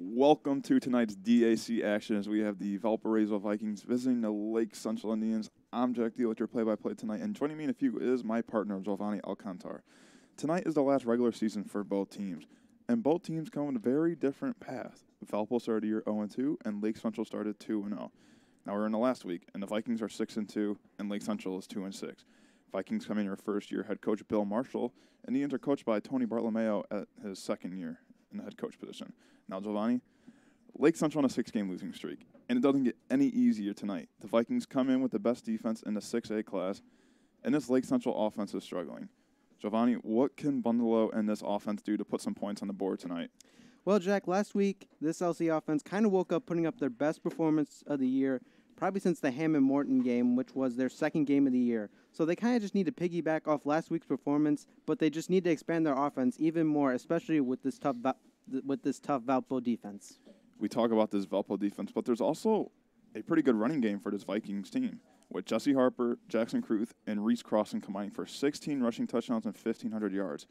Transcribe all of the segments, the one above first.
Welcome to tonight's DAC action as we have the Valparaiso Vikings visiting the Lake Central Indians. I'm Jack Deal with your play-by-play tonight, and joining me in a few is my partner, Giovanni Alcantar. Tonight is the last regular season for both teams, and both teams come with a very different path. Valpo started the year 0-2, and Lake Central started 2-0. Now we're in the last week, and the Vikings are 6-2, and Lake Central is 2-6. Vikings come in your first year head coach Bill Marshall, and the Indians are coached by Tony Bartolomeo at his second year in the head coach position. Now, Giovanni, Lake Central on a 6-game losing streak, and it doesn't get any easier tonight. The Vikings come in with the best defense in the 6A class, and this Lake Central offense is struggling. Giovanni, what can Bundalo and this offense do to put some points on the board tonight? Well, Jack, last week, this LC offense kind of woke up putting up their best performance of the year, probably since the Hammond-Morton game, which was their second game of the year. So they kind of just need to piggyback off last week's performance, but they just need to expand their offense even more, especially with this tough Valpo defense. We talk about this Valpo defense, but there's also a pretty good running game for this Vikings team, with Jesse Harper, Jackson Kruth, and Reese Crossan combining for 16 rushing touchdowns and 1,500 yards.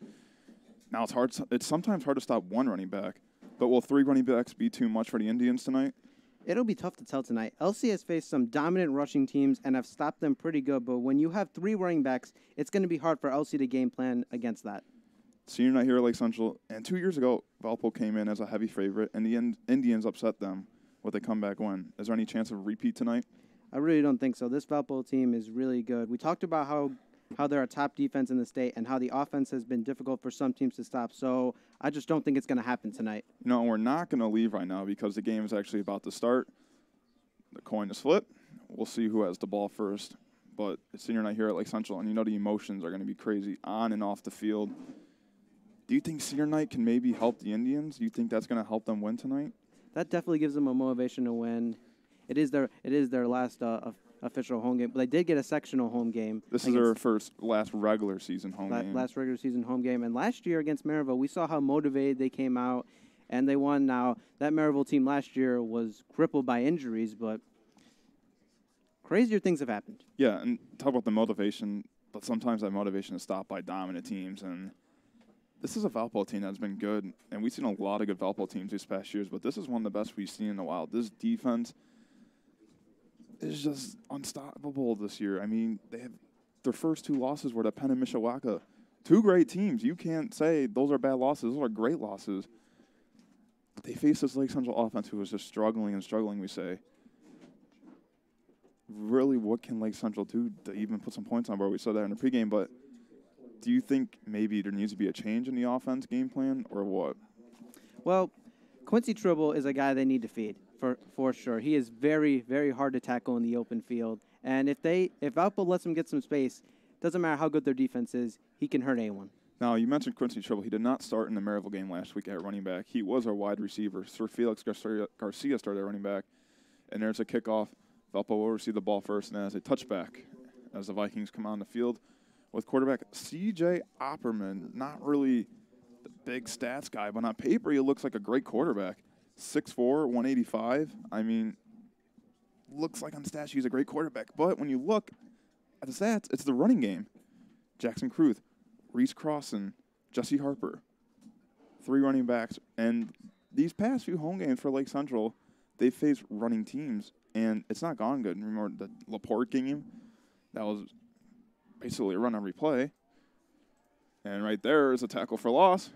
Now, it's sometimes hard to stop one running back, but will 3 running backs be too much for the Indians tonight? It'll be tough to tell tonight. LC has faced some dominant rushing teams and have stopped them pretty good, but when you have 3 running backs, it's going to be hard for LC to game plan against that. Senior night here at Lake Central, and 2 years ago, Valpo came in as a heavy favorite, and the Indians upset them with a comeback win. Is there any chance of a repeat tonight? I really don't think so. This Valpo team is really good. We talked about how they're a top defense in the state and how the offense has been difficult for some teams to stop, so I just don't think it's going to happen tonight. You know, we're not going to leave right now because the game is actually about to start. The coin is flipped. We'll see who has the ball first, but it's senior night here at Lake Central, and you know the emotions are going to be crazy on and off the field. Do you think senior night can maybe help the Indians? Do you think that's going to help them win tonight? That definitely gives them a motivation to win. It is their last official home game. But they did get a sectional home game. This is their last regular season home game. Last regular season home game. And last year against Maryville, we saw how motivated they came out, and they won. Now, that Maryville team last year was crippled by injuries, but crazier things have happened. Yeah, and talk about the motivation, but sometimes that motivation is stopped by dominant teams, and this is a Valpo team that's been good, and we've seen a lot of good Valpo teams these past years, but this is one of the best we've seen in a while. This defense is just unstoppable this year. I mean, they have their first 2 losses were to Penn and Mishawaka. 2 great teams. You can't say those are bad losses. Those are great losses. But they face this Lake Central offense who is just struggling and struggling, we say. Really, what can Lake Central do to even put some points on board? We saw that in the pregame, but do you think maybe there needs to be a change in the offense game plan or what? Well, Quincy Tribble is a guy they need to feed for sure. He is very, very hard to tackle in the open field. And if Valpo lets him get some space, doesn't matter how good their defense is, he can hurt anyone. Now, you mentioned Quincy Tribble. He did not start in the Maryville game last week at running back. He was our wide receiver. Sir Felix Garcia started at running back. And there's a kickoff. Valpo will receive the ball first and as a touchback as the Vikings come on the field with quarterback C.J. Opperman. Not really the big stats guy, but on paper he looks like a great quarterback. 6'4", 185. I mean, looks like on stats he's a great quarterback. But when you look at the stats, it's the running game. Jackson Kruth, Reese Crossan, Jesse Harper. 3 running backs. And these past few home games for Lake Central, they faced running teams, and it's not gone good. Remember the LaPorte game? That was basically a run on replay. And right there is a tackle for loss.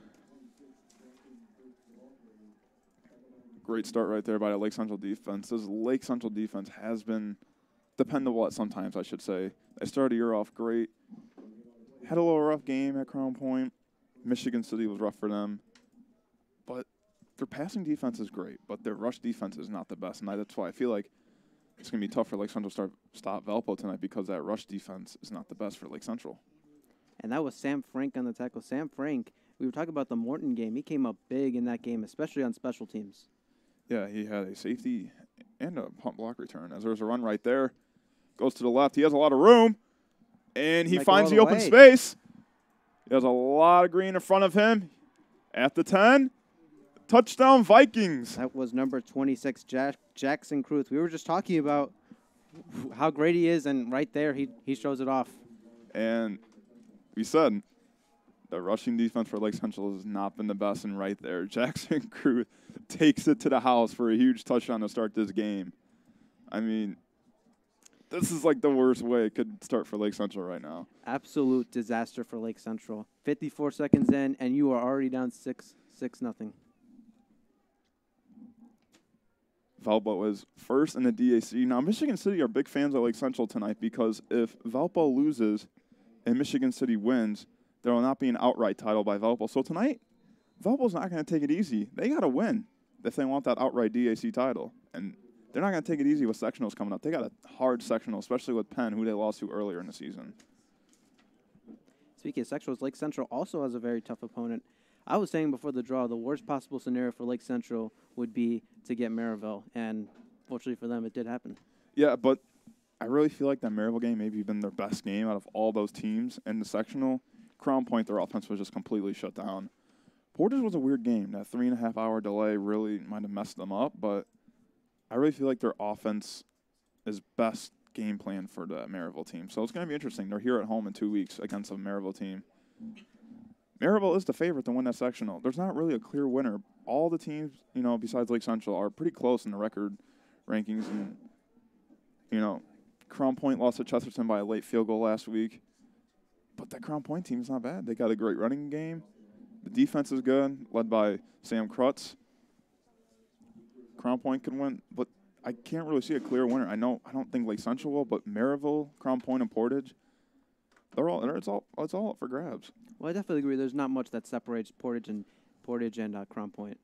Great start right there by the Lake Central defense. This Lake Central defense has been dependable at sometimes, I should say. They started the year off great. Had a little rough game at Crown Point. Michigan City was rough for them. But their passing defense is great, but their rush defense is not the best. And that's why I feel like it's going to be tough for Lake Central to stop Valpo tonight because that rush defense is not the best for Lake Central. And that was Sam Frank on the tackle. Sam Frank, we were talking about the Morton game. He came up big in that game, especially on special teams. Yeah, he had a safety and a punt block return. As there's a run right there. Goes to the left. He has a lot of room. And he finds the open space. He has a lot of green in front of him. At the 10. Touchdown, Vikings. That was number 26, Jackson Kruth. We were just talking about how great he is, and right there he shows it off. And we said The rushing defense for Lake Central has not been the best, and right there, Jackson Cruz takes it to the house for a huge touchdown to start this game. I mean, this is like the worst way it could start for Lake Central right now. Absolute disaster for Lake Central. 54 seconds in, and you are already down 6-0. Valpo is first in the DAC. Now, Michigan City are big fans of Lake Central tonight because if Valpo loses and Michigan City wins, there will not be an outright title by Valpo. So tonight, Valpo's not going to take it easy. They got to win if they want that outright DAC title. And they're not going to take it easy with sectionals coming up. They got a hard sectional, especially with Penn, who they lost to earlier in the season. Speaking of sectionals, Lake Central also has a very tough opponent. I was saying before the draw, the worst possible scenario for Lake Central would be to get Maryville, and fortunately for them, it did happen. Yeah, but I really feel like that Maryville game maybe been their best game out of all those teams in the sectional. Crown Point, their offense was just completely shut down. Portage was a weird game. That 3.5-hour delay really might have messed them up, but I really feel like their offense is best game plan for the Maryville team. So it's going to be interesting. They're here at home in 2 weeks against a Maryville team. Maryville is the favorite to win that sectional. There's not really a clear winner. All the teams, besides Lake Central, are pretty close in the record rankings. And, Crown Point lost to Chesterton by a late field goal last week. But that Crown Point team is not bad. They got a great running game. The defense is good, led by Sam Krutz. Crown Point can win, but I can't really see a clear winner. I don't think Lake Central will, but Maryville, Crown Point, and Portage, it's all up for grabs. Well, I definitely agree. There's not much that separates Portage and Crown Point.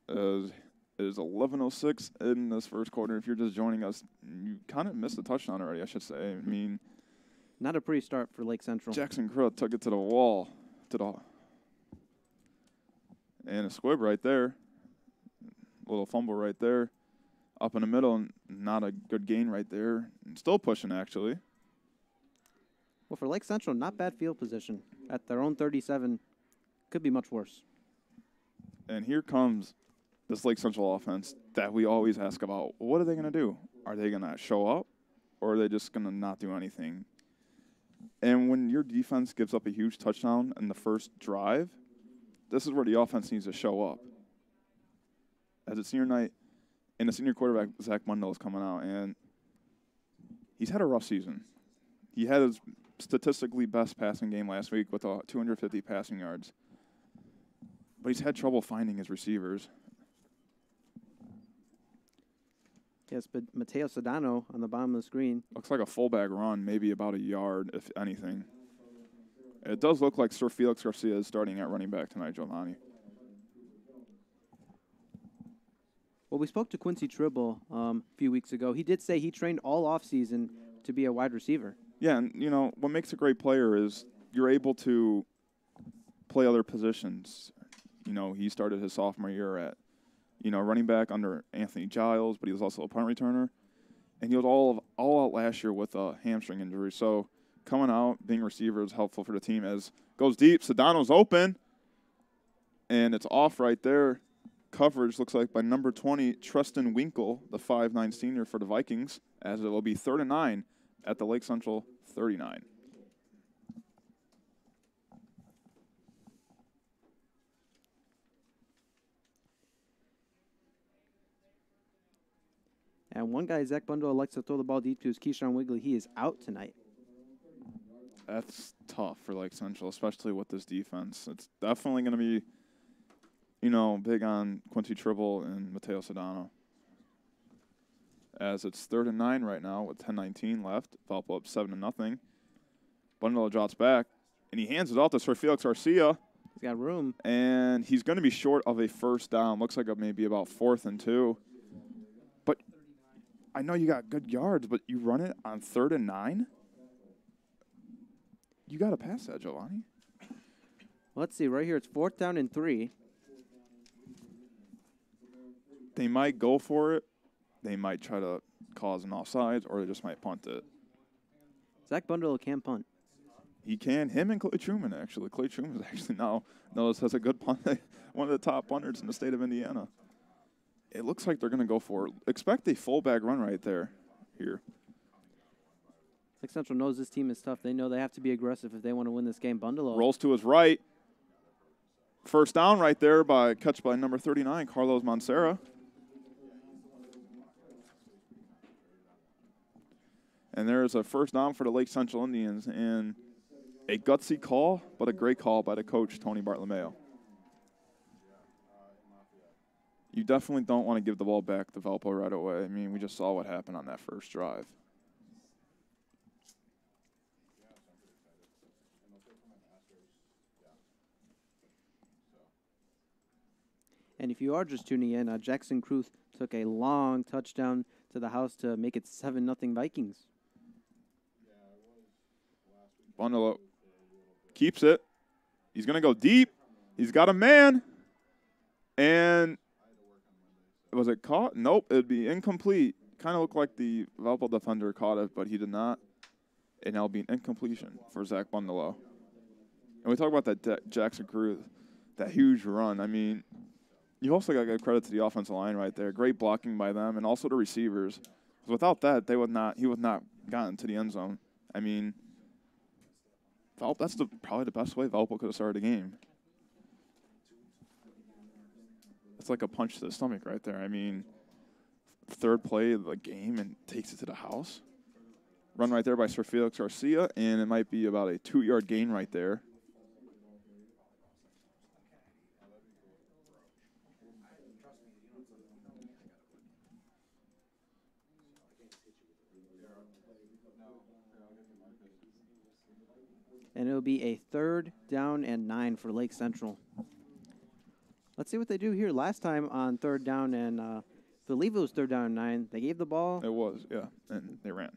It is 11:06 in this first quarter. If you're just joining us, you kind of missed the touchdown already, I should say. I mean, not a pretty start for Lake Central. Jackson Crut took it to the wall, and a squib right there. Little fumble right there. Up in the middle, and not a good gain right there. Still pushing, actually. Well, for Lake Central, not bad field position. At their own 37, could be much worse. And here comes this Lake Central offense that we always ask about. What are they going to do? Are they going to show up, or are they just going to not do anything? And when your defense gives up a huge touchdown in the first drive, this is where the offense needs to show up. As it's senior night, and the senior quarterback, Zach Mundell, is coming out, and he's had a rough season. He had his statistically best passing game last week with 250 passing yards. But he's had trouble finding his receivers. Yes, but Mateo Sedano on the bottom of the screen. Looks like a fullback run, maybe about a yard, if anything. It does look like Sir Felix Garcia is starting at running back tonight, Giovanni. Well, we spoke to Quincy Tribble a few weeks ago. He did say he trained all offseason to be a wide receiver. Yeah, and, what makes a great player is you're able to play other positions. He started his sophomore year at, running back under Anthony Giles, but he was also a punt returner. And he was all out last year with a hamstring injury. So coming out, being a receiver is helpful for the team as goes deep. Sedano's open, and it's off right there. Coverage looks like by number 20, Tristan Winkle, the 5'9" senior for the Vikings, as it will be 3rd and 9 at the Lake Central 39. And one guy, Zach Bundle, likes to throw the ball deep to is Keyshawn Wigley. He is out tonight. That's tough for Lake Central, especially with this defense. It's definitely going to be, big on Quincy Tribble and Mateo Sedano. As it's 3rd and 9 right now with 10:19 left. Valpo up 7-0. Bundle drops back, and he hands it off to Sir Felix Garcia. He's got room. And he's going to be short of a first down. Looks like maybe about 4th and 2. But I know you got good yards, but you run it on 3rd and 9? You got to pass that, Giovanni. Let's see. Right here, it's 4th down and 3. They might go for it. They might try to cause an offsides, or they just might punt it. Zach Bundle can punt. He can. Him and Clay Truman, actually. Clay Truman is actually now knows as a good punt, one of the top punters in the state of Indiana. It looks like they're going to go for it. Expect a fullback run right there here. Lake Central knows this team is tough. They know they have to be aggressive if they want to win this game. Bundalo. Rolls to his right. First down right there by catch by number 39, Carlos Moncera. And there's a first down for the Lake Central Indians, and a gutsy call, but a great call by the coach, Tony Bartolomeo. You definitely don't want to give the ball back to Valpo right away. I mean, we just saw what happened on that first drive. And if you are just tuning in, Jackson Kruth took a long touchdown to the house to make it 7-0 Vikings. Bundalo keeps it. He's going to go deep. He's got a man. And was it caught? Nope, it would be incomplete. Kind of looked like the Valpo defender caught it, but he did not. And that'll be an incompletion for Zach Bundalo. And we talk about that Jackson Kruth, that huge run. I mean, you also got to give credit to the offensive line right there. Great blocking by them, and also the receivers. Without that, he would not gotten to the end zone. I mean, that's probably the best way Valpo could have started the game. It's like a punch to the stomach right there. I mean, third play of the game and takes it to the house. Run right there by Sir Felix Garcia, and it might be about a 2-yard gain right there. And it'll be a 3rd down and 9 for Lake Central. Let's see what they do here. Last time on 3rd down and I believe it was 3rd down and 9. They gave the ball. It was, yeah, and they ran.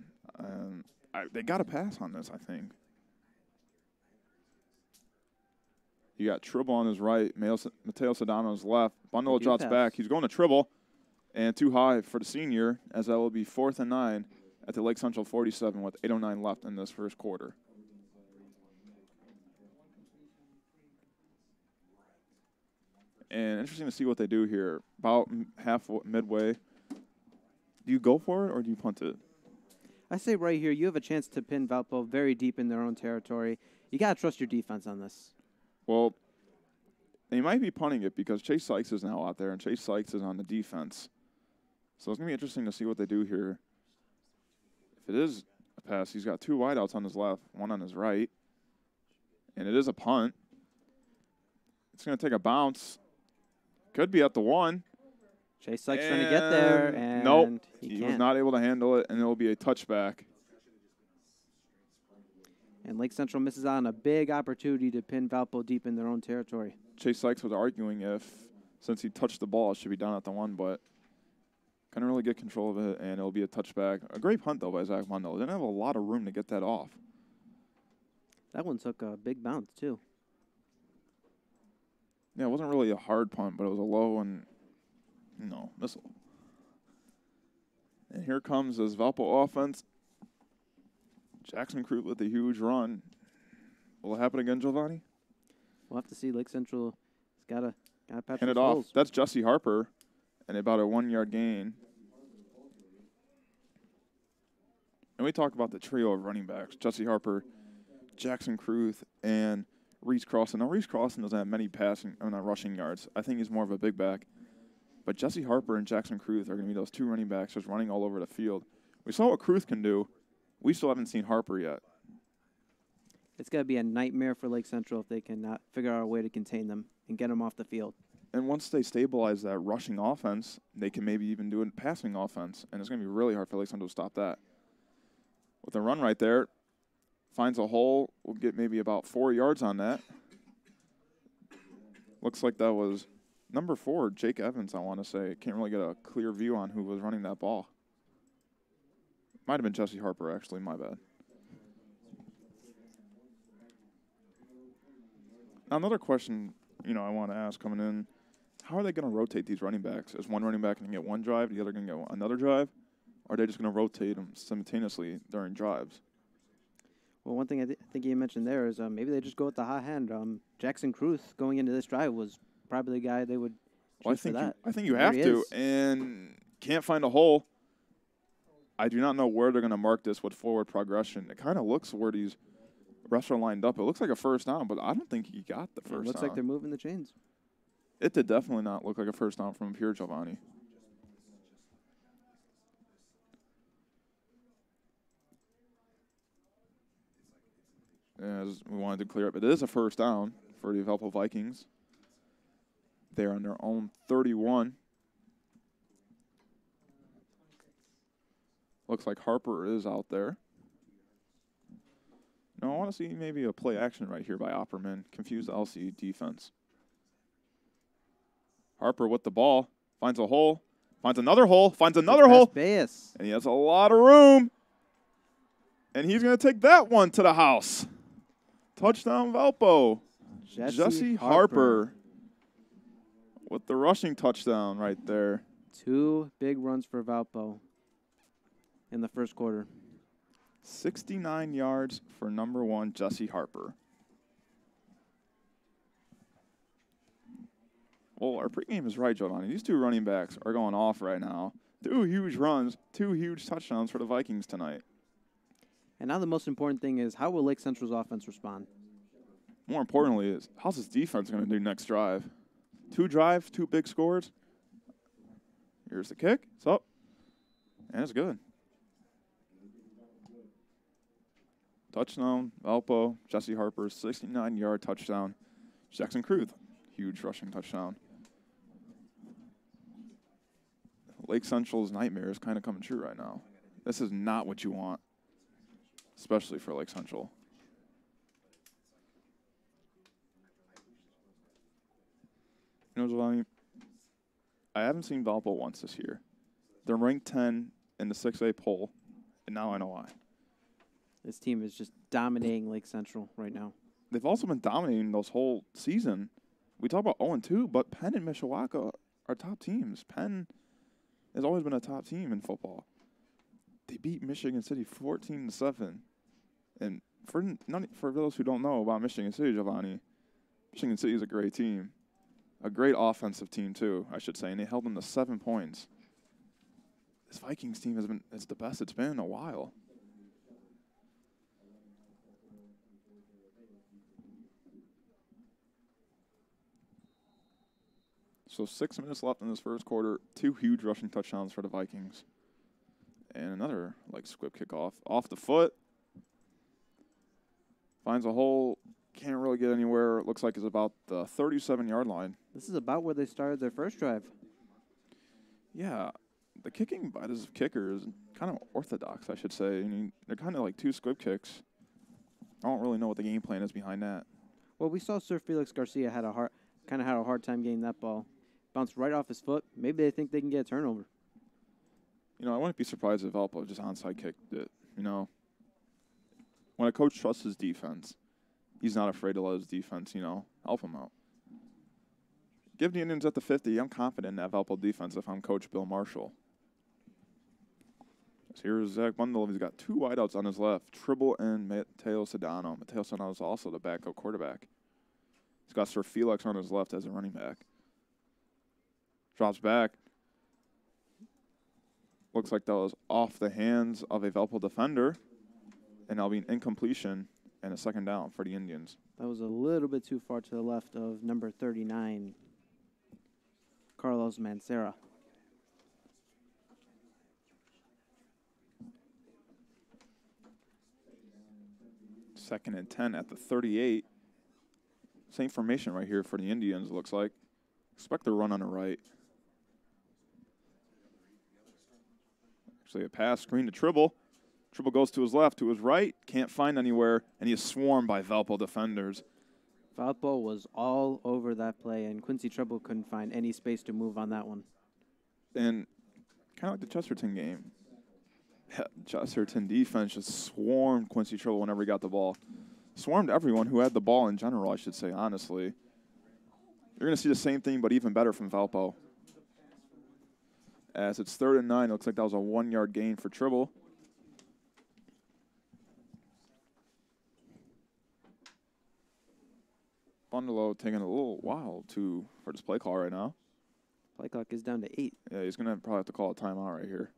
They got a pass on this, I think. You got Tribble on his right, Mateo Sedano on his left. Bundle drops back. He's going to Tribble, and too high for the senior, as that will be 4th and 9 at the Lake Central 47 with 8:09 left in this first quarter. And interesting to see what they do here. About midway. Do you go for it or do you punt it? I say right here, you have a chance to pin Valpo very deep in their own territory. You got to trust your defense on this. Well, they might be punting it because Chase Sykes is now out there, and Chase Sykes is on the defense. So it's going to be interesting to see what they do here. If it is a pass, he's got 2 wideouts on his left, 1 on his right. And it is a punt. It's going to take a bounce. Could be at the 1. Chase Sykes trying to get there, and nope, he was not able to handle it, and it will be a touchback. And Lake Central misses out on a big opportunity to pin Valpo deep in their own territory. Chase Sykes was arguing since he touched the ball, it should be down at the 1, but couldn't really get control of it, and it'll be a touchback. A great punt, though, by Zach Bundle. Didn't have a lot of room to get that off. That one took a big bounce, too. Yeah, it wasn't really a hard punt, but it was a low and, missile. And here comes this Valpo offense. Jackson Kruth with a huge run. Will it happen again, Giovanni? We'll have to see. Lake Central has got to patch hand it off. That's Jesse Harper, and about a 1-yard gain. And we talk about the trio of running backs: Jesse Harper, Jackson Kruth, and Reese Crossan. Now, Reese Crossan doesn't have many rushing yards. I think he's more of a big back. But Jesse Harper and Jackson Kruth are going to be those 2 running backs just running all over the field. We saw what Kruth can do. We still haven't seen Harper yet. It's going to be a nightmare for Lake Central if they cannot figure out a way to contain them and get them off the field. And once they stabilize that rushing offense, they can maybe even do a passing offense. And it's going to be really hard for Lake Central to stop that. With a run right there, finds a hole. We'll get maybe about 4 yards on that. Looks like that was number 4, Jake Evans, I want to say. Can't really get a clear view on who was running that ball. Might have been Jesse Harper, actually. My bad. Now, another question, I want to ask coming in, how are they going to rotate these running backs? Is one running back going to get one drive, the other going to get another drive? Or are they just going to rotate them simultaneously during drives? Well, one thing I think you mentioned there is maybe they just go with the hot hand. Jackson Kruth going into this drive was probably the guy they would choose for that. I think you have to, and can't find a hole. I do not know where they're going to mark this with forward progression. It kind of looks where these refs are lined up. It looks like a first down, but I don't think he got the first down. It looks like they're moving the chains. It did definitely not look like a first down from Pierre Giovanni. As we wanted to clear up, it is a first down for the Valpo Vikings. They're on their own 31. Looks like Harper is out there. No, I want to see maybe a play action right here by Opperman. Confuse the LC defense. Harper with the ball. Finds a hole. Finds another hole. Finds another hole. Base. And he has a lot of room. And he's going to take that one to the house. Touchdown, Valpo. Jesse Harper with the rushing touchdown right there. 2 big runs for Valpo in the first quarter. 69 yards for number 1, Jesse Harper. Well, our pregame is right, Giovanni. These 2 running backs are going off right now. 2 huge runs, 2 huge touchdowns for the Vikings tonight. And now the most important thing is, how will Lake Central's offense respond? More importantly is, how's his defense going to do next drive? 2 drives, 2 big scores. Here's the kick. It's up. And it's good. Touchdown, Valpo, Jesse Harper, 69-yard touchdown. Jackson Kruth, huge rushing touchdown. Lake Central's nightmare is kind of coming true right now. This is not what you want, especially for Lake Central. You know, Giovanni, I haven't seen Valpo once this year. They're ranked 10 in the 6A poll, and now I know why. This team is just dominating Lake Central right now. They've also been dominating this whole season. We talk about 0-2, but Penn and Mishawaka are top teams. Penn has always been a top team in football. They beat Michigan City 14-7. And for those who don't know about Michigan City, Giovanni, Michigan City is a great team. A great offensive team, too, I should say. And they held them to 7 points. This Vikings team it's the best it's been in a while. So 6 minutes left in this first quarter. 2 huge rushing touchdowns for the Vikings. And another squib kickoff. Off the foot. Finds a hole. Can't really get anywhere. It looks like it's about the 37-yard line. This is about where they started their first drive. Yeah. The kicking by this kicker is kind of orthodox, I should say. I mean, they're kind of like 2 squib kicks. I don't really know what the game plan is behind that. Well, we saw Sir Felix Garcia had a hard time getting that ball. Bounced right off his foot. Maybe they think they can get a turnover. You know, I wouldn't be surprised if Valpo just onside kicked it. You know, when a coach trusts his defense, he's not afraid to let his defense, help him out. Give the Indians at the 50. I'm confident in that Valpo defense if I'm Coach Bill Marshall. So here's Zach Bundle. He's got 2 wideouts on his left, Tribble and Mateo Sedano. Mateo Sedano is also the backup quarterback. He's got Sir Felix on his left as a running back. Drops back. Looks like that was off the hands of a Valpo defender. And that'll be an incompletion and a second down for the Indians. That was a little bit too far to the left of number 39, Carlos Mancera. Second and 10 at the 38. Same formation right here for the Indians, looks like. Expect the run on the right. Actually, a pass screen to Tribble. Tribble goes to his left, to his right, can't find anywhere, and he is swarmed by Valpo defenders. Valpo was all over that play, and Quincy Tribble couldn't find any space to move on that one. And kind of like the Chesterton game. Chesterton defense just swarmed Quincy Tribble whenever he got the ball. Swarmed everyone who had the ball in general, I should say, honestly. You're going to see the same thing, but even better from Valpo. As it's 3rd and 9, it looks like that was a 1-yard gain for Tribble. Bundalo taking a little while for this play call right now. Play clock is down to 8. Yeah, he's going to probably have to call a timeout right here.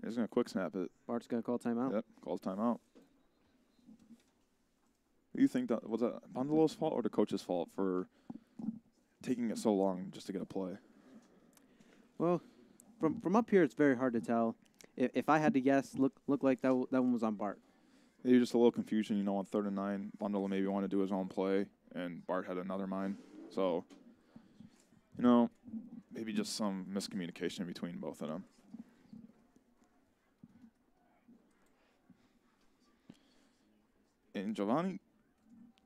He's going to quick snap it. Bart's going to call timeout. Yep, calls timeout. Do you think that was that Bundalo's fault or the coach's fault for taking it so long just to get a play? Well, from up here, it's very hard to tell. If I had to guess, look like that one was on Bart. Maybe just a little confusion, on 3rd and 9. Bundalo maybe wanted to do his own play, and Bart had another mind. So, maybe just some miscommunication between both of them. And Giovanni,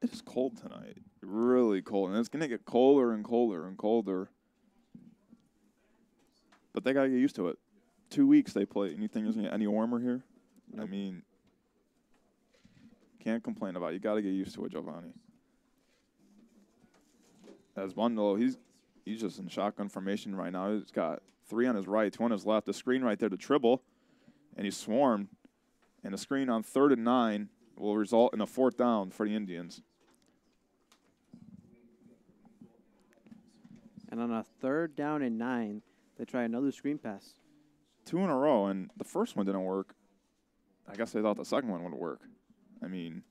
it is cold tonight. Really cold. And it's going to get colder and colder and colder. But they got to get used to it. 2 weeks they play. And you think it's going to get any warmer here? Nope. I mean, can't complain about it. You got to get used to it, Giovanni. As Bundalo, he's just in shotgun formation right now. He's got 3 on his right, 2 on his left. The screen right there to dribble. And he's swarmed. And the screen on 3rd and 9 will result in a 4th down for the Indians. And on a 3rd down and 9, they try another screen pass. 2 in a row, and the first one didn't work. I guess they thought the second one would work. I mean,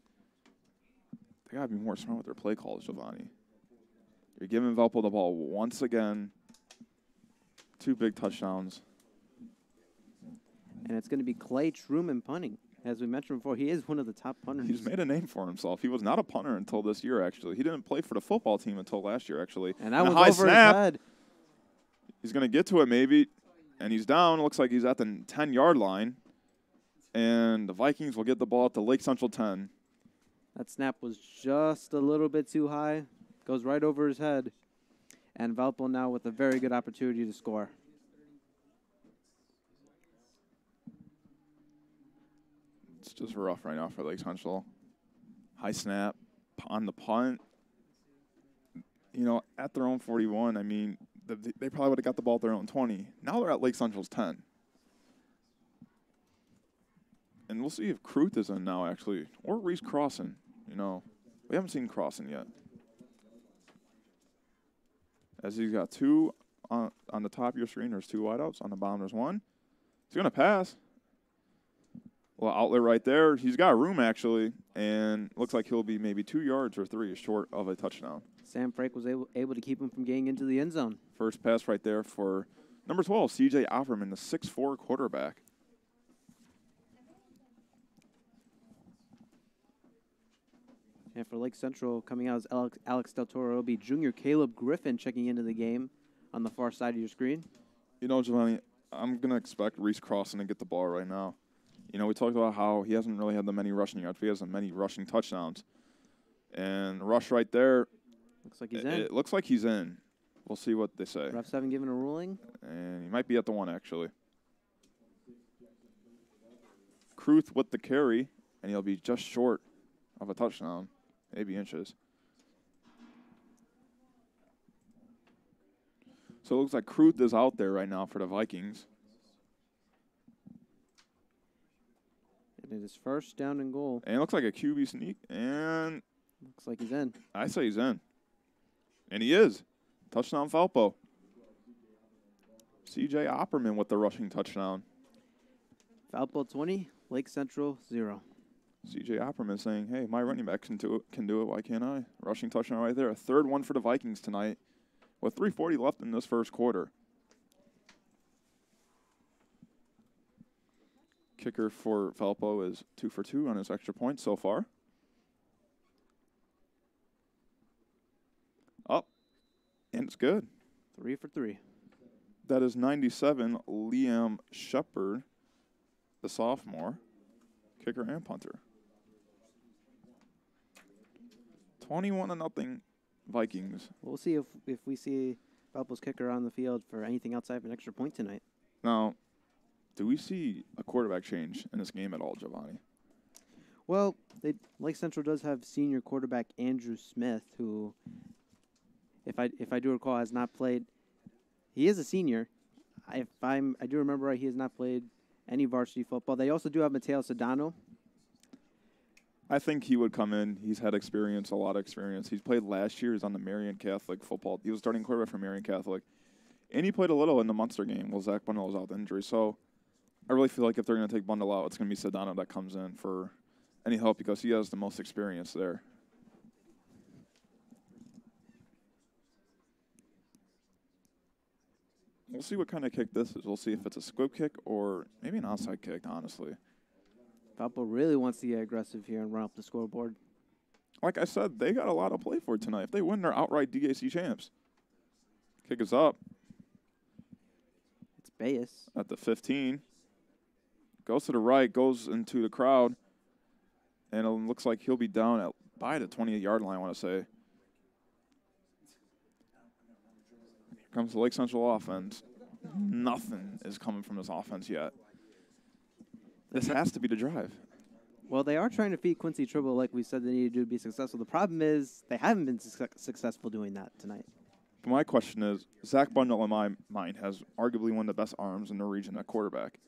they got to be more smart with their play calls, Giovanni. You're giving Valpo the ball once again. 2 big touchdowns. And it's going to be Clay Truman punting. As we mentioned before, he is one of the top punters. He's made a name for himself. He was not a punter until this year, actually. He didn't play for the football team until last year, actually. And that was over his head. He's going to get to it, maybe. And he's down. Looks like he's at the 10-yard line. And the Vikings will get the ball at the Lake Central 10. That snap was just a little bit too high. Goes right over his head. And Valpo now with a very good opportunity to score. It's just rough right now for Lake Central. High snap on the punt. At their own 41, I mean, they probably would have got the ball at their own 20. Now they're at Lake Central's 10. And we'll see if Kruth is in now, actually, or Reese Crossan. We haven't seen Crossan yet. As he's got 2 on the top of your screen, there's 2 wideouts. On the bottom, there's 1. He's going to pass. Well, outlet right there. He's got room, actually, and looks like he'll be maybe 2 yards or 3 short of a touchdown. Sam Frank was able to keep him from getting into the end zone. First pass right there for number 12, C.J. Opperman, the 6'4" quarterback. And for Lake Central, coming out as Alex Del Toro, it'll be junior Caleb Griffin checking into the game on the far side of your screen. Giovanni, I'm going to expect Reese Crossan to get the ball right now. We talked about how he hasn't really had the many rushing yards, but he has the many rushing touchdowns. And rush right there. Looks like he's in. It looks like he's in. We'll see what they say. Refs haven't given a ruling. And he might be at the 1, actually. Kruth with the carry, and he'll be just short of a touchdown, maybe inches. So it looks like Kruth is out there right now for the Vikings. It is 1st down and goal. And it looks like a QB sneak, and looks like he's in. I say he's in. And he is. Touchdown Valpo. C.J. Opperman with the rushing touchdown. Valpo 20, Lake Central 0. C.J. Opperman saying, hey, my running back can do it. Why can't I? Rushing touchdown right there. A 3rd one for the Vikings tonight with 3:40 left in this first quarter. Kicker for Valpo is 2 for 2 on his extra point so far. Up. And it's good. 3 for 3. That is 97, Liam Shepard, the sophomore, kicker and punter. 21-0 Vikings. We'll see if we see Valpo's kicker on the field for anything outside of an extra point tonight. Now, do we see a quarterback change in this game at all, Giovanni? Well, Lake Central does have senior quarterback Andrew Smith, who, if I do recall, has not played. He is a senior. I do remember right, he has not played any varsity football. They also do have Mateo Sedano. I think he would come in. He's had experience, a lot of experience. He's played last year. He's on the Marion Catholic football. He was starting quarterback for Marion Catholic. And he played a little in the Munster game while Zach Bunnell was out with injury. So I really feel like if they're going to take Bundle out, it's going to be Sedano that comes in for any help because he has the most experience there. We'll see what kind of kick this is. We'll see if it's a squib kick or maybe an onside kick, honestly. Valpo really wants to get aggressive here and run up the scoreboard. Like I said, they got a lot to play for tonight. If they win, they're outright DAC champs. Kick is up. It's Bayes. At the 15. Goes to the right, goes into the crowd. And it looks like he'll be down by the 28-yard line, I want to say. Here comes the Lake Central offense. Nothing is coming from this offense yet. This has to be the drive. Well, they are trying to feed Quincy Tribble like we said they need to do to be successful. The problem is they haven't been successful doing that tonight. My question is, Zach Bundle, in my mind, has arguably one of the best arms in the region at quarterback.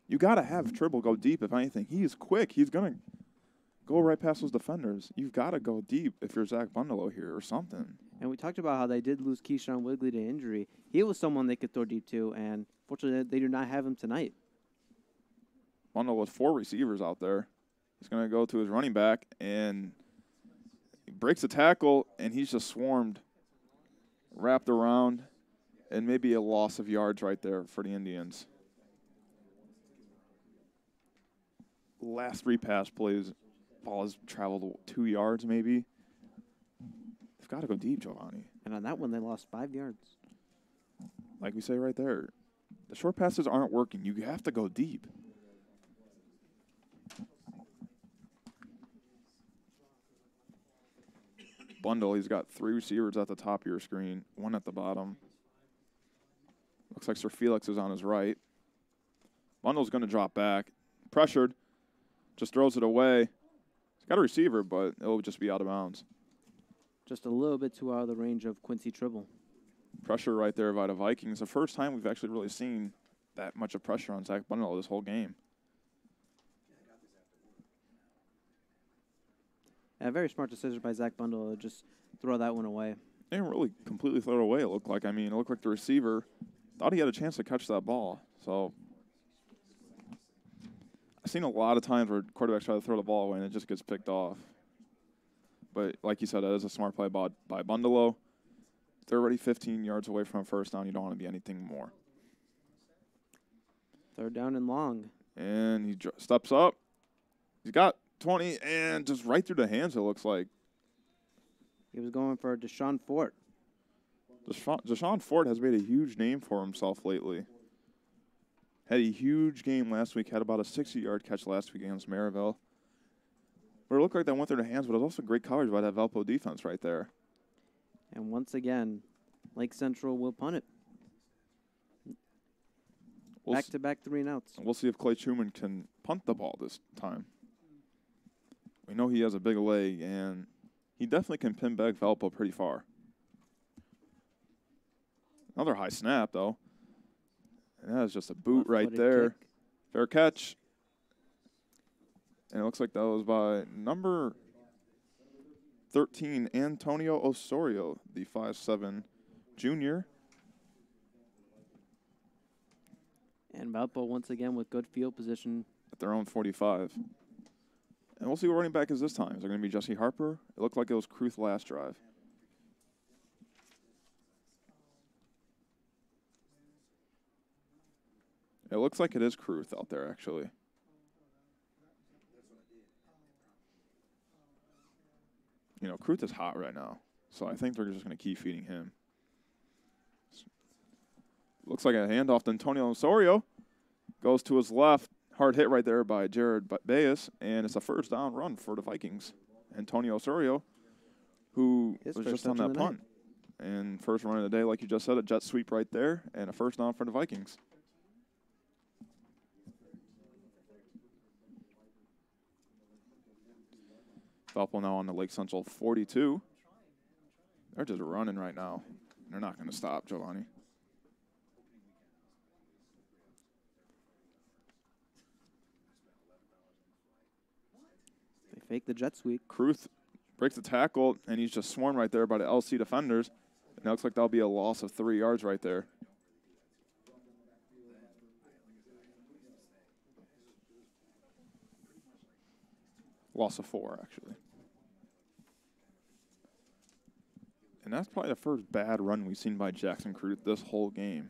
You got to have Tribble go deep, if anything. He is quick. He's going to go right past those defenders. You've got to go deep if you're Zach Bundle here or something. And we talked about how they did lose Keyshawn Wigley to injury. He was someone they could throw deep to, and fortunately they do not have him tonight. Bundle with 4 receivers out there. He's going to go to his running back, and he breaks a tackle, and he's just swarmed, wrapped around, and maybe a loss of yards right there for the Indians. Last 3 pass plays, ball has traveled 2 yards maybe. They've got to go deep, Giovanni. And on that one, they lost 5 yards. Like we say right there, the short passes aren't working. You have to go deep. Bundle, he's got 3 receivers at the top of your screen, 1 at the bottom. Looks like Sir Felix is on his right. Bundle's going to drop back. Pressured. Just throws it away. He's got a receiver, but it'll just be out of bounds. Just a little bit too out of the range of Quincy Tribble. Pressure right there by the Vikings. The first time we've actually really seen that much of pressure on Zach Bundle this whole game. A very smart decision by Zach Bundle to just throw that one away. They didn't really completely throw it away, it looked like. I mean, it looked like the receiver thought he had a chance to catch that ball. So I've seen a lot of times where quarterbacks try to throw the ball away and it just gets picked off. But like you said, that is a smart play by Bundalo. They're already 15 yards away from a first down. You don't want to be anything more. 3rd down and long. And he steps up. He's got 20 and just right through the hands, it looks like. He was going for Deshaun Fort. Deshaun Fort has made a huge name for himself lately. Had a huge game last week. Had about a 60-yard catch last week against Maryville. But it looked like that went through the hands, but it was also great coverage by that Valpo defense right there. And once again, Lake Central will punt it. Back-to-back 3 and outs. We'll see if Clay Truman can punt the ball this time. We know he has a big leg, and he definitely can pin back Valpo pretty far. Another high snap, though. And that is just a boot right there. Kick. Fair catch. And it looks like that was by number 13, Antonio Osorio, the 5'7" junior. And Valpo once again with good field position. At their own 45. And we'll see what running back is this time. Is it going to be Jesse Harper? It looked like it was Kruth last drive. It looks like it is Kruth out there, actually. You know, Kruth is hot right now, so I think they're just going to keep feeding him. Looks like a handoff to Antonio Osorio. Goes to his left. Hard hit right there by Jared Bayes, and it's a 1st down run for the Vikings. Antonio Osorio, who was just on that punt. And first run of the day, like you just said, a jet sweep right there, and a 1st down for the Vikings. Valpo now on the Lake Central 42. They're just running right now. They're not going to stop, Giovanni. They fake the jet sweep. Kruth breaks the tackle, and he's just swarmed right there by the LC defenders. And it looks like that'll be a loss of 3 yards right there. Loss of 4, actually. And that's probably the first bad run we've seen by Jackson Crew this whole game.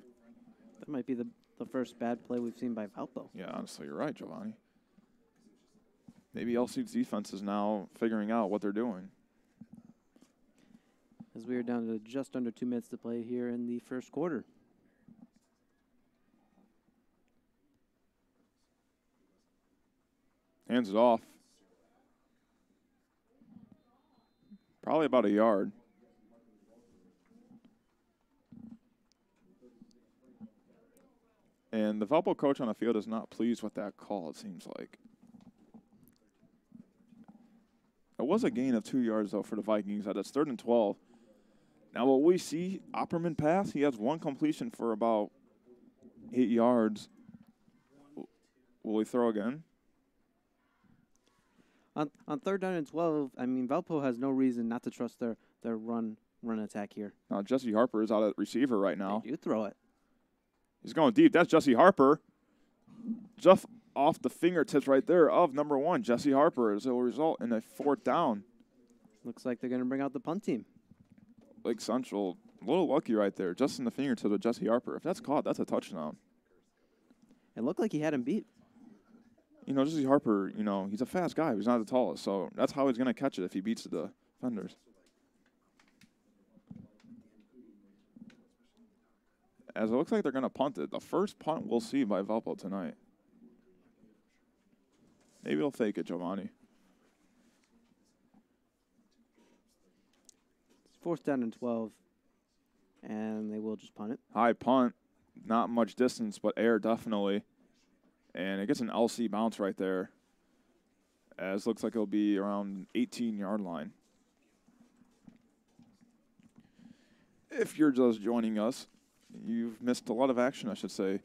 That might be the first bad play we've seen by Valpo. Yeah, honestly, you're right, Giovanni. Maybe LC's defense is now figuring out what they're doing. As we are down to just under 2 minutes to play here in the first quarter. Hands it off. Probably about a yard. And the Valpo coach on the field is not pleased with that call, it seems like. It was a gain of 2 yards, though, for the Vikings. That's 3rd and 12. Now, what we see, Opperman pass, he has one completion for about 8 yards. Will he throw again? On 3rd down and 12, I mean, Valpo has no reason not to trust their run attack here. Now, Jesse Harper is out at receiver right now. They do throw it. He's going deep. That's Jesse Harper. Just off the fingertips right there of number 1, Jesse Harper, as it will result in a 4th down. Looks like they're going to bring out the punt team. Lake Central, a little lucky right there, just in the fingertips of Jesse Harper. If that's caught, that's a touchdown. It looked like he had him beat. You know, Jesse Harper, you know, he's a fast guy. He's not the tallest, so that's how he's going to catch it if he beats the defenders. As it looks like they're going to punt it. The first punt we'll see by Valpo tonight. Maybe they'll fake it, Giovanni. It's 4th down and 12, and they will just punt it. High punt. Not much distance, but air definitely. And it gets an LC bounce right there. As looks like it'll be around 18-yard line. If you're just joining us, you've missed a lot of action, I should say.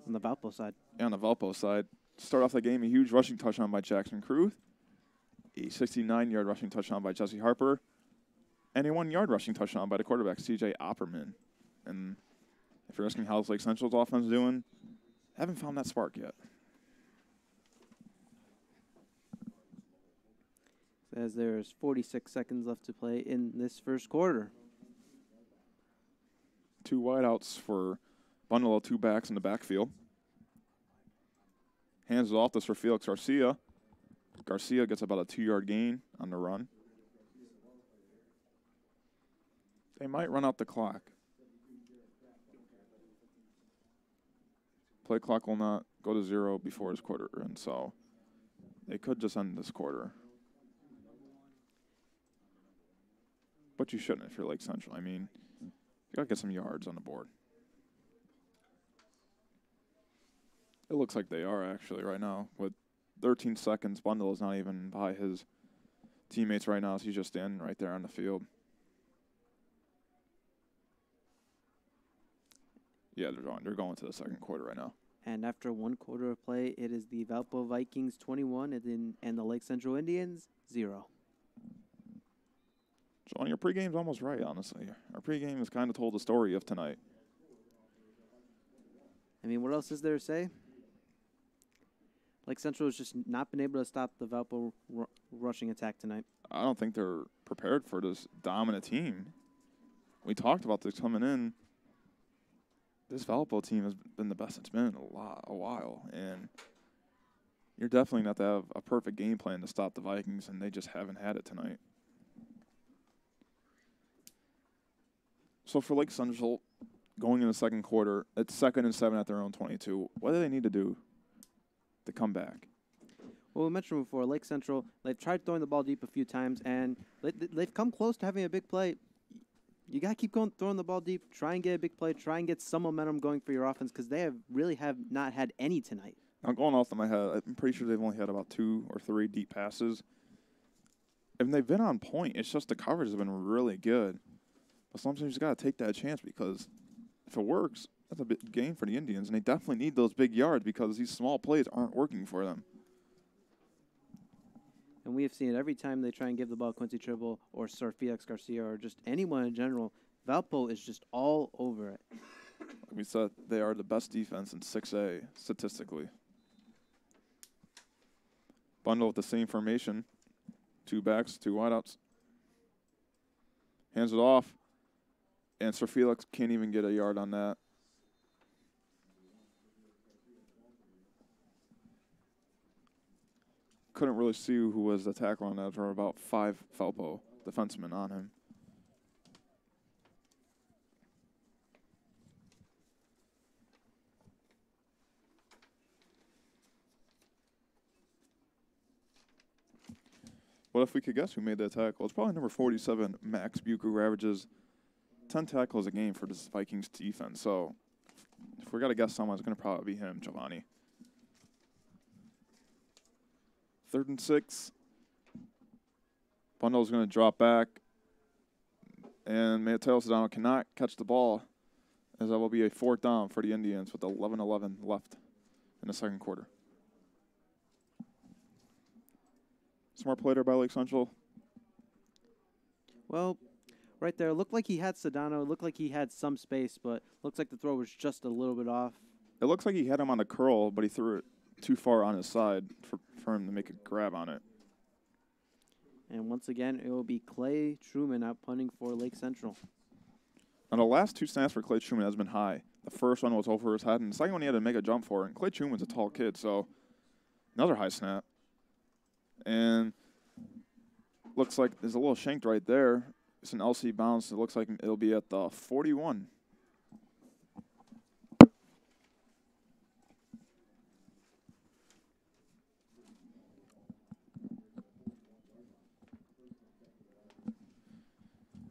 On the Valpo side. Yeah, on the Valpo side. Start off the game, a huge rushing touchdown by Jackson Crew. A 69-yard rushing touchdown by Jesse Harper. And a 1-yard rushing touchdown by the quarterback, C.J. Opperman. And if you're asking how's Lake Central's offense doing, haven't found that spark yet. As there's 46 seconds left to play in this first quarter. 2 wideouts for bundle of 2 backs in the backfield. Hands it off this for Felix Garcia. Garcia gets about a 2-yard gain on the run. They might run out the clock. Play clock will not go to 0 before this quarter, and so they could just end this quarter. But you shouldn't if you're Lake Central. I mean, you got to get some yards on the board. It looks like they are, actually, right now. With 13 seconds, Bundle is not even by his teammates right now, so he's just standing right there on the field. Yeah, they're going to the second quarter right now. And after 1 quarter of play, it is the Valpo Vikings 21 and the Lake Central Indians 0. John, your pregame's almost right, honestly. Our pregame has kind of told the story of tonight. I mean, what else is there to say? Lake Central has just not been able to stop the Valpo rushing attack tonight. I don't think they're prepared for this dominant team. We talked about this coming in. This Valpo team has been the best it's been in a while, and you're definitely not to have a perfect game plan to stop the Vikings, and they just haven't had it tonight. So for Lake Central, going in the second quarter, it's 2nd and 7 at their own 22. What do they need to do to come back? Well, we mentioned before, Lake Central, they've tried throwing the ball deep a few times, and they've come close to having a big play. You got to keep throwing the ball deep, try and get a big play, try and get some momentum going for your offense, because they really have not had any tonight. I'm going off of my head. I'm pretty sure they've only had about 2 or 3 deep passes. And they've been on point. It's just the coverage has been really good. But sometimes you just got to take that chance, because if it works, that's a big game for the Indians. And they definitely need those big yards because these small plays aren't working for them. And we have seen it every time they try and give the ball Quincy Tribble or Sir Felix Garcia or just anyone in general. Valpo is just all over it. Like we said, they are the best defense in 6A statistically. Bundle with the same formation. 2 backs, 2 wideouts. Hands it off. And Sir Felix can't even get a yard on that. Couldn't really see who was the tackle on that. There were about 5 Valpo defensemen on him. What if we could guess who made that tackle? It's probably number 47, Max Bucher, who averages 10 tackles a game for this Vikings defense. So if we got to guess someone, it's going to probably be him, Giovanni. 3rd and 6. Bundle's going to drop back. And Mateo Sedano cannot catch the ball, as that will be a 4th down for the Indians with 11:11 left in the second quarter. Smart play there by Lake Central. Well, right there, looked like he had Sedano. Looked like he had some space, but looks like the throw was just a little bit off. It looks like he had him on the curl, but he threw it too far on his side for him to make a grab on it. And once again, it will be Clay Truman out punting for Lake Central. Now, the last 2 snaps for Clay Truman has been high. The first one was over his head, and the second one he had to make a jump for. And Clay Truman's a tall kid, so another high snap. And looks like there's a little shanked right there. It's an LC bounce. It looks like it'll be at the 41.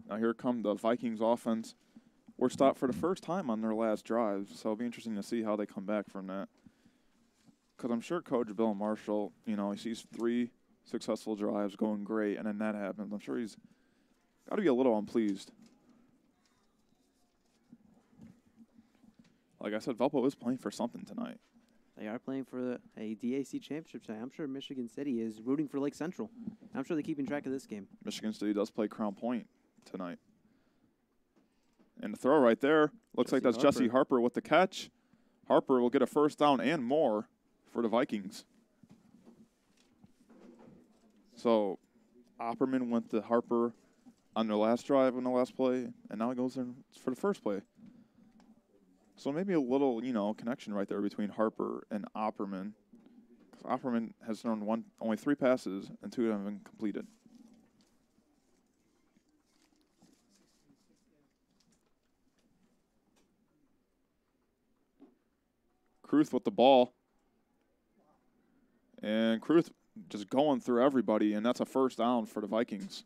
Now here come the Vikings offense. We're stopped for the first time on their last drive, so it'll be interesting to see how they come back from that. Because I'm sure Coach Bill Marshall, he sees 3 successful drives going great, and then that happens. I'm sure he's got to be a little unpleased. Like I said, Valpo is playing for something tonight. They are playing for a DAC championship tonight. I'm sure Michigan City is rooting for Lake Central. I'm sure they're keeping track of this game. Michigan City does play Crown Point tonight. And the throw right there, looks like that's Jesse Harper with the catch. Harper will get a 1st down and more for the Vikings. So Opperman went to Harper on their last drive on the last play, and now he goes in for the first play. So maybe a little, connection right there between Harper and Opperman. Opperman has thrown only 3 passes, and 2 have been completed. Kruth with the ball. And Kruth just going through everybody, and that's a 1st down for the Vikings.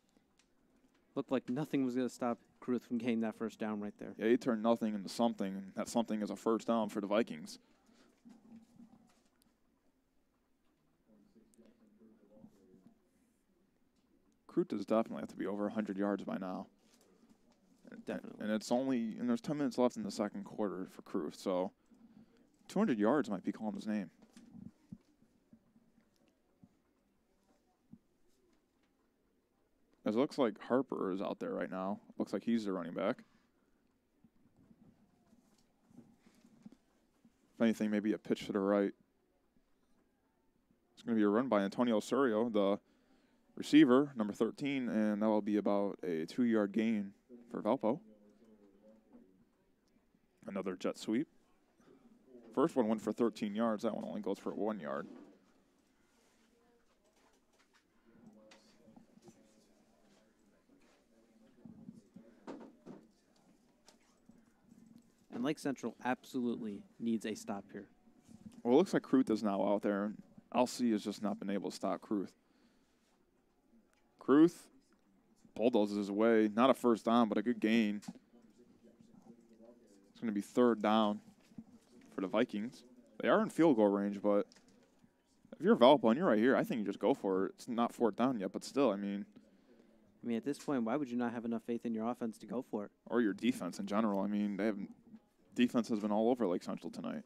Looked like nothing was going to stop Kruth from getting that 1st down right there. Yeah, he turned nothing into something, and that something is a 1st down for the Vikings. Kruth does definitely have to be over 100 yards by now. Definitely. And there's 10 minutes left in the second quarter for Kruth, so 200 yards might be calling his name. As it looks like Harper is out there right now. Looks like he's the running back. If anything, maybe a pitch to the right. It's going to be a run by Antonio Osorio, the receiver, number 13, and that will be about a 2-yard gain for Valpo. Another jet sweep. First one went for 13 yards. That one only goes for 1 yard. And Lake Central absolutely needs a stop here. Well, it looks like Kruth is now out there, and LC has just not been able to stop Kruth. Kruth bulldozes his way. Not a 1st down, but a good gain. It's going to be 3rd down for the Vikings. They are in field goal range, but if you're Valpo and you're right here, I think you just go for it. It's not 4th down yet, but still, I mean, at this point, why would you not have enough faith in your offense to go for it? Or your defense in general. I mean, defense has been all over Lake Central tonight.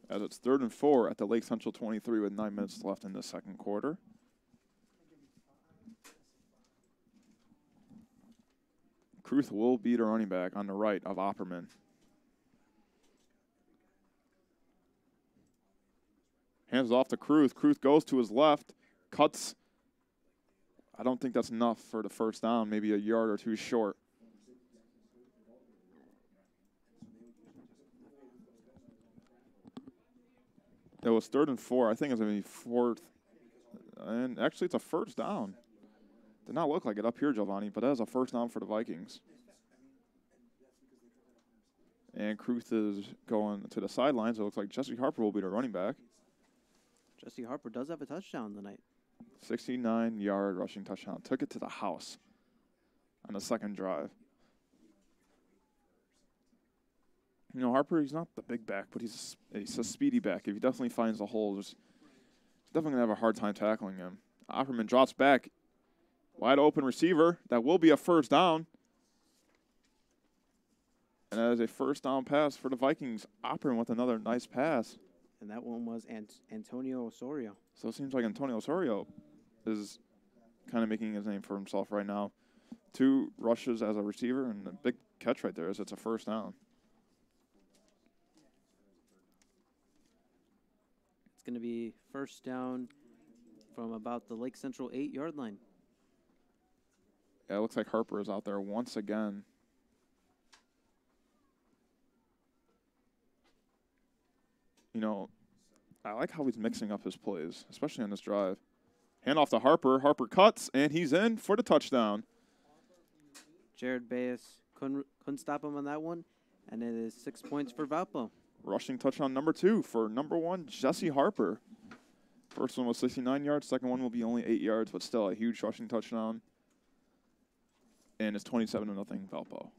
As it's 3rd and 4 at the Lake Central 23 with 9 minutes left in the second quarter. Kruth will beat a running back on the right of Opperman. Hands it off to Kruth. Kruth goes to his left, cuts. I don't think that's enough for the first down, maybe a yard or two short. It was 3rd and 4. I think it's going to be 4th. And actually, it's a first down. Did not look like it up here, Giovanni, but that is a first down for the Vikings. And Kruth is going to the sidelines. It looks like Jesse Harper will be the running back. Jesse Harper does have a touchdown tonight. 69-yard rushing touchdown. Took it to the house on the second drive. You know, Harper, he's not the big back, but he's a speedy back. If he definitely finds the holes, he's definitely going to have a hard time tackling him. Opperman drops back. Wide open receiver. That will be a first down. And that is a first down pass for the Vikings. Opperman with another nice pass. And that one was Antonio Osorio. So it seems like Antonio Osorio is kind of making his name for himself right now. 2 rushes as a receiver and a big catch right there as it's a first down. It's going to be first down from about the Lake Central 8-yard line. Yeah, it looks like Harper is out there once again. You know, I like how he's mixing up his plays, especially on this drive. Hand off to Harper. Harper cuts, and he's in for the touchdown. Jared Baez couldn't stop him on that one, and it is 6 points for Valpo. Rushing touchdown number 2 for number 1, Jesse Harper. First one was 69 yards. Second one will be only 8 yards, but still a huge rushing touchdown. And it's 27-0 Valpo.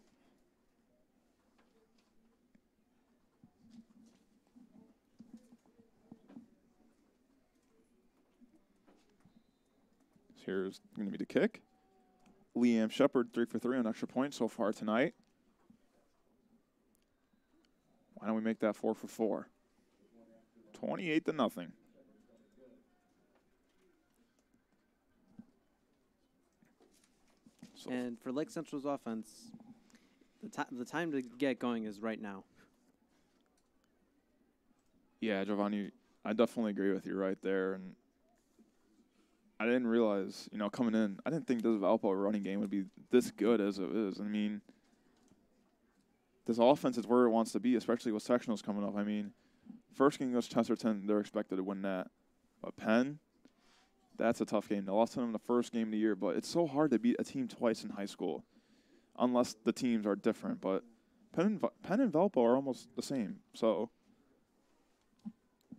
Here's going to be the kick. Liam Shepard, 3 for 3 on extra points so far tonight. Why don't we make that 4 for 4? 28-0. So And for Lake Central's offense, the time to get going is right now. yeah, Giovanni, I definitely agree with you right there. And I didn't realize, you know, coming in, I didn't think this Valpo running game would be this good as it is. I mean, this offense is where it wants to be, especially with sectionals coming up. I mean, first game against Chesterton, they're expected to win that. But Penn, that's a tough game. They lost to them in the first game of the year, but it's so hard to beat a team twice in high school, unless the teams are different. But Penn and Valpo are almost the same, so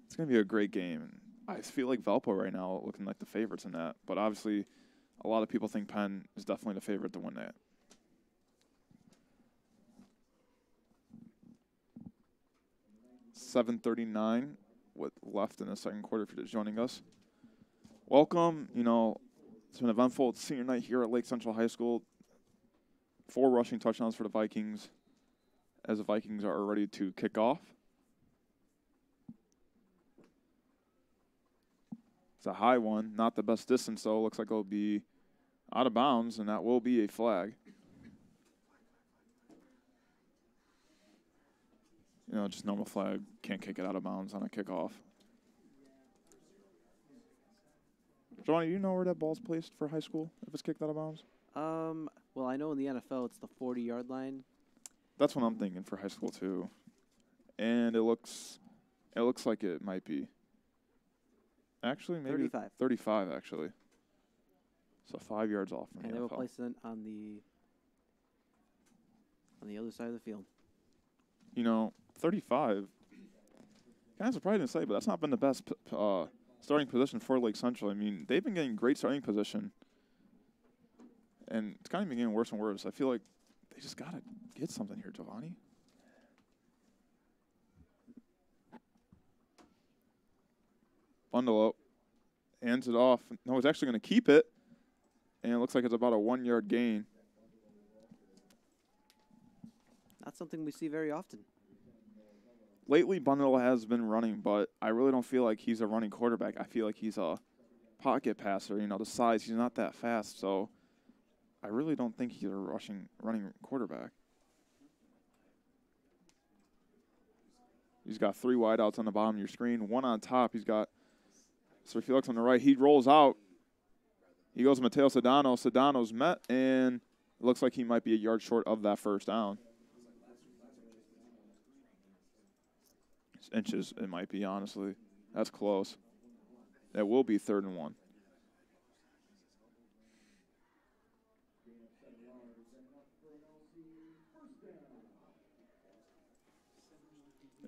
it's going to be a great game. I feel like Valpo right now looking like the favorites in that, but obviously a lot of people think Penn is definitely the favorite to win that. .39 with left in the second quarter if you're just joining us. Welcome. You know, it's been eventful. It's senior night here at Lake Central High School. 4 rushing touchdowns for the Vikings as the Vikings are ready to kick off. It's a high one, not the best distance, though. Looks like it'll be out of bounds, and that will be a flag. You know, just normal flag. Can't kick it out of bounds on a kickoff. Johnny, do you know where that ball's placed for high school if it's kicked out of bounds? Well, I know in the NFL it's the 40-yard line. That's what I'm thinking for high school too. And it looks like it might be. Actually, maybe 35. 35 actually. So 5 yards off from And the they will NFL. place it on the other side of the field. You know, 35. Kind of surprising to say, but that's not been the best starting position for Lake Central. I mean, they've been getting great starting position, and it's kind of been getting worse and worse. I feel like they just got to get something here, Giovanni. Bundle up, hands it off. No, he's actually going to keep it, and it looks like it's about a 1 yard gain. Not something we see very often. Lately, Bundle has been running, but I really don't feel like he's a running quarterback. I feel like he's a pocket passer. You know, the size, he's not that fast, so I really don't think he's a running quarterback. He's got 3 wideouts on the bottom of your screen, 1 on top. He's got Sir Felix on the right. He rolls out. He goes to Mateo Sedano. Sedano's met, and it looks like he might be a yard short of that first down. It's inches, it might be, honestly. That's close. It will be 3rd and 1.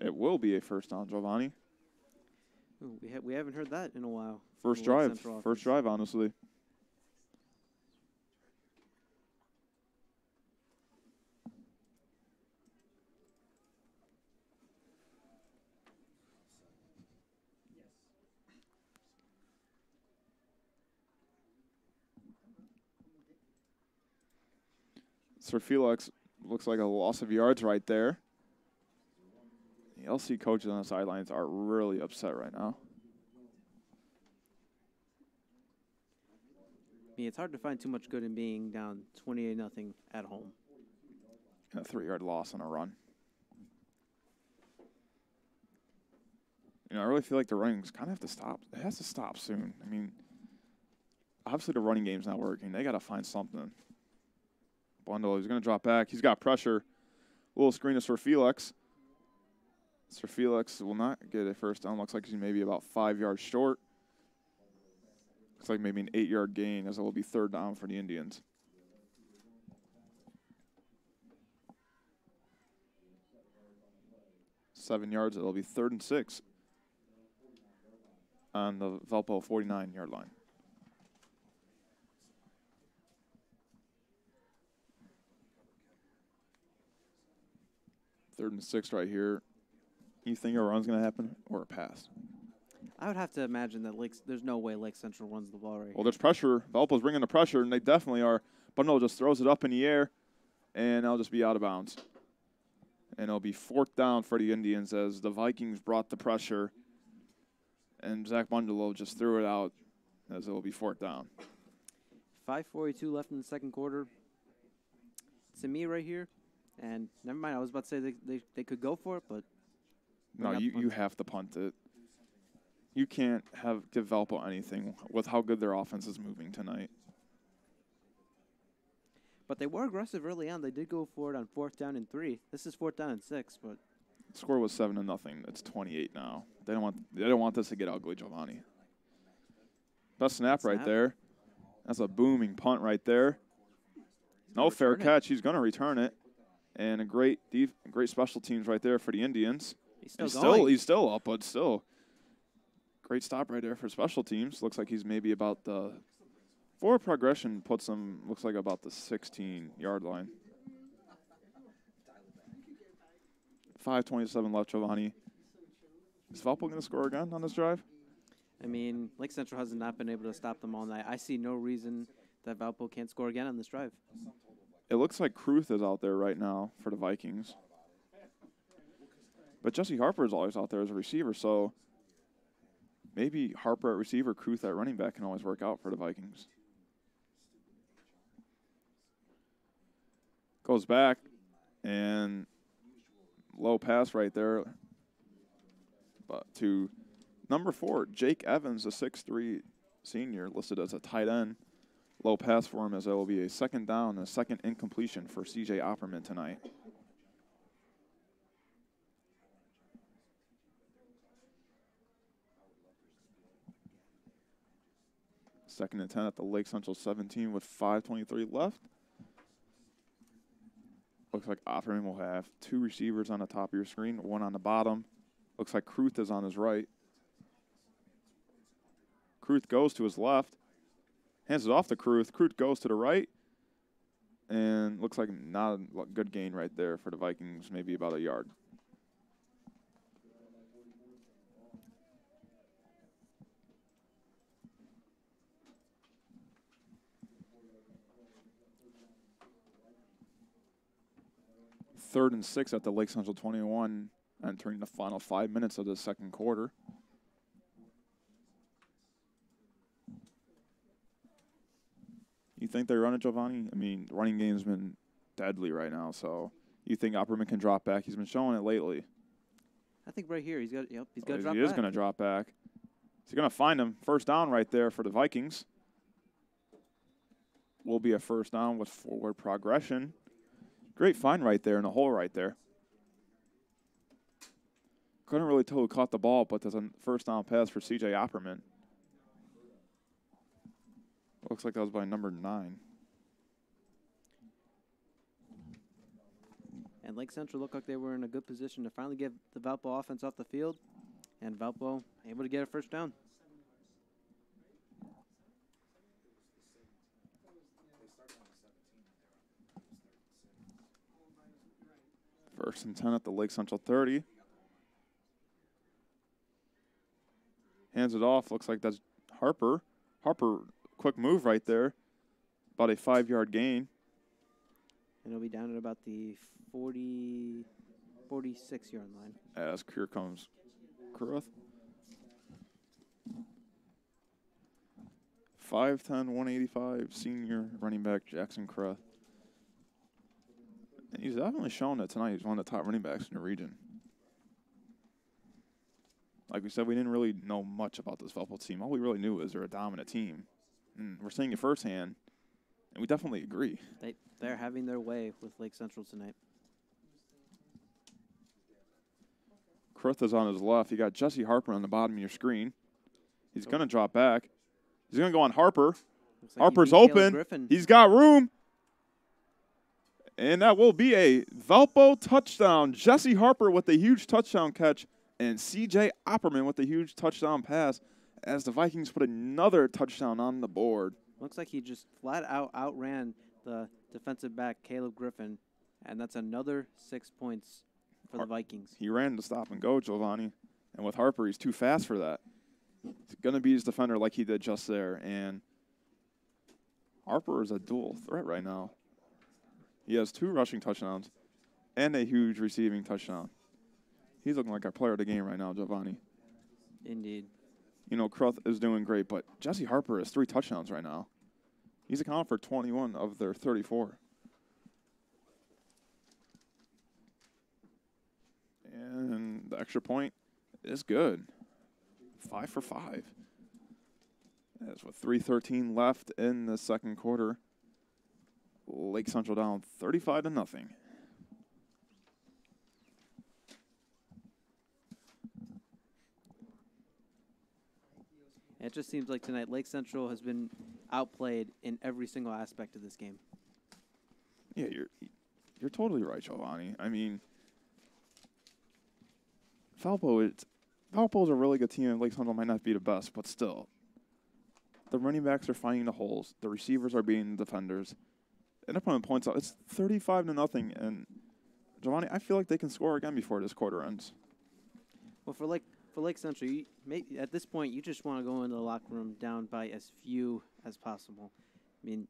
It will be a first down, Giovanni. Ooh, we haven't heard that in a while. First drive, honestly. Sir Felix looks like a loss of yards right there. The LC coaches on the sidelines are really upset right now. I mean, it's hard to find too much good in being down 28-0 at home. And a 3-yard loss on a run. You know, I really feel like the running's kind of have to stop. It has to stop soon. I mean, obviously the running game's not working. They got to find something. Bundle, he's going to drop back. He's got pressure. Little screen to Sir Felix. Sir Felix will not get a first down. Looks like he's maybe about 5 yards short. Looks like maybe an 8-yard gain, as it will be 3rd down for the Indians. Seven yards, it'll be 3rd and 6 on the Valpo 49-yard line. Third and 6 right here. You think a run's going to happen or a pass? I would have to imagine that there's no way Lake Central runs the ball right. Well, there's pressure. Valpo's bringing the pressure, and they definitely are. Bundle just throws it up in the air, and it'll just be out of bounds. And it'll be 4th down for the Indians as the Vikings brought the pressure, and Zach Bundalo just threw it out as it'll be 4th down. 5:42 left in the second quarter. To me right here, and never mind, I was about to say they could go for it, but no, you have to punt it. You can't give Valpo anything with how good their offense is moving tonight. But they were aggressive early on. They did go for it on 4th down and 3. This is 4th down and 6, but the score was 7-0. It's 28 now. They don't want this to get ugly, Giovanni. Best snap right there. That's a booming punt right there. No fair catch. He's going to return it. And a great special teams right there for the Indians. He's still up, but still. Great stop right there for special teams. Looks like he's maybe about the forward progression puts him, looks like about the 16-yard line. 5:27 left, Giovanni. Is Valpo going to score again on this drive? I mean, Lake Central has not been able to stop them all night. I see no reason that Valpo can't score again on this drive. It looks like Kruth is out there right now for the Vikings. But Jesse Harper is always out there as a receiver, so maybe Harper at receiver, Kruth at running back can always work out for the Vikings. Goes back, and low pass right there. But to number 4, Jake Evans, a 6'3" senior, listed as a tight end. Low pass for him as there will be a 2nd down and a 2nd incompletion for C.J. Opperman tonight. Second and 10 at the Lake Central 17 with 5:23 left. Looks like Opperman will have 2 receivers on the top of your screen, 1 on the bottom. Looks like Kruth is on his right. Kruth goes to his left. Hands it off to Kruth. Kruth goes to the right. And looks like not a good gain right there for the Vikings, maybe about a yard. Third and 6 at the Lake Central 21, entering the final 5 minutes of the second quarter. You think they run it, Giovanni? I mean, the running game's been deadly right now, so you think Opperman can drop back? He's been showing it lately. I think right here he's got to drop back. He is going to drop back. He's going to find him. First down right there for the Vikings. Will be a first down with forward progression. Great find right there in the hole right there. Couldn't really tell who caught the ball, but there's a first down pass for C.J. Opperman. Looks like that was by number 9. And Lake Central looked like they were in a good position to finally get the Valpo offense off the field. And Valpo able to get a first down. First and 10 at the Lake Central 30. Hands it off. Looks like that's Harper. Harper, quick move right there. About a 5-yard gain. And it'll be down at about the 46-yard line. As here comes Kruth. 5'10", 185, senior running back Jackson Kruth. And he's definitely shown that tonight he's one of the top running backs in the region. Like we said, we didn't really know much about this Valpo team. All we really knew is they're a dominant team. And we're seeing it firsthand, and we definitely agree. They're having their way with Lake Central tonight. Kruth is on his left. You got Jesse Harper on the bottom of your screen. He's going to drop back. He's going to go on Harper. Like Harper's open. He's got room. And that will be a Valpo touchdown. Jesse Harper with a huge touchdown catch. And C.J. Opperman with a huge touchdown pass as the Vikings put another touchdown on the board. Looks like he just flat out outran the defensive back, Caleb Griffin. And that's another 6 points for the Vikings. He ran to stop and go, Giovanni. And with Harper, he's too fast for that. He's going to be his defender like he did just there. And Harper is a dual threat right now. He has 2 rushing touchdowns and a huge receiving touchdown. He's looking like our player of the game right now, Giovanni. Indeed. You know, Kruth is doing great, but Jesse Harper has 3 touchdowns right now. He's accounted for 21 of their 34. And the extra point is good. 5 for 5. As with 3:13 left in the second quarter, Lake Central down 35-0. It just seems like tonight Lake Central has been outplayed in every single aspect of this game. Yeah, you're totally right, Giovanni. I mean, Valpo's a really good team, and Lake Central might not be the best, but still. The running backs are finding the holes. The receivers are beating the defenders. And opponent points out it's 35-0, and Giovanni, I feel like they can score again before this quarter ends. Well, for Lake Central, at this point, you just want to go into the locker room down by as few as possible. I mean,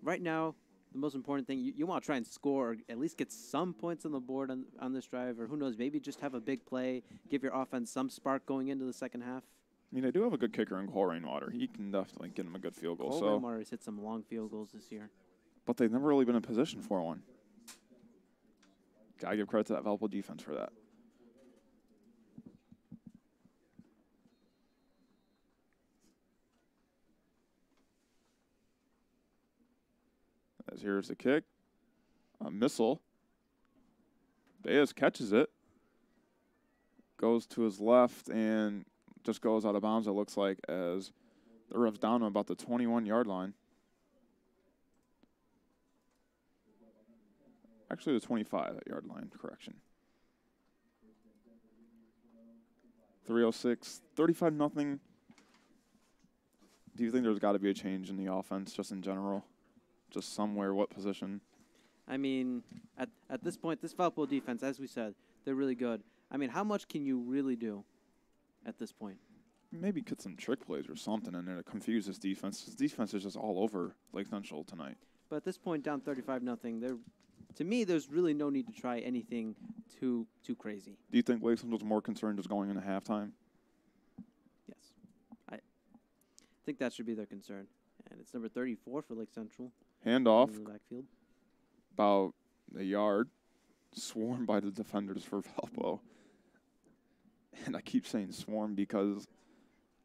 right now, the most important thing, you want to try and score or at least get some points on the board on this drive, or who knows, maybe just have a big play, give your offense some spark going into the second half. I mean, they do have a good kicker in Cole Rainwater. He can definitely get him a good field goal. Cole Rainwater has hit some long field goals this year. But they've never really been in position for one. Gotta give credit to that Valpo defense for that. As here's the kick. A missile. Baez catches it. Goes to his left and just goes out of bounds, it looks like, as the ref's down to about the 21-yard line. Actually, the 25-yard line, correction. 3:06, 35-0. Do you think there's got to be a change in the offense just in general? Just somewhere, what position? I mean, at this point, this Valpo defense, as we said, they're really good. I mean, how much can you really do at this point? Maybe get some trick plays or something in there to confuse this defense. This defense is just all over Lake Central tonight. But at this point, down 35-0, to me, there's really no need to try anything too crazy. Do you think Lake Central's more concerned just going into halftime? Yes. I think that should be their concern. And it's number 34 for Lake Central. Handoff. In the backfield. About a yard. Swarmed by the defenders for Valpo. And I keep saying swarm because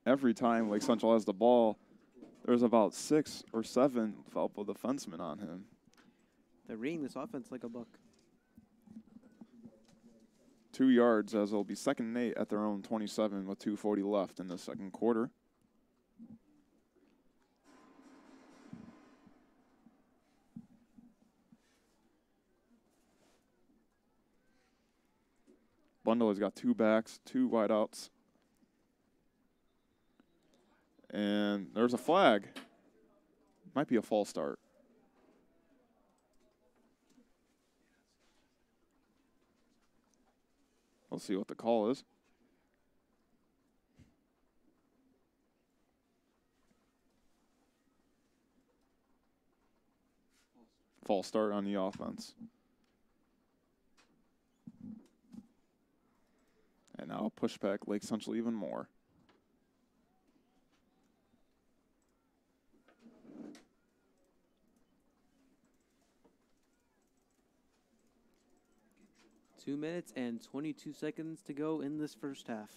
every time Lake Central has the ball, there's about 6 or 7 Valpo defensemen on him. They're reading this offense like a book. 2 yards as it'll be 2nd and 8 at their own 27 with 2:40 left in the second quarter. Bundle has got 2 backs, 2 wideouts. And there's a flag. Might be a false start. We'll see what the call is. False start on the offense. And now push back Lake Central even more. Two minutes and 22 seconds to go in this first half.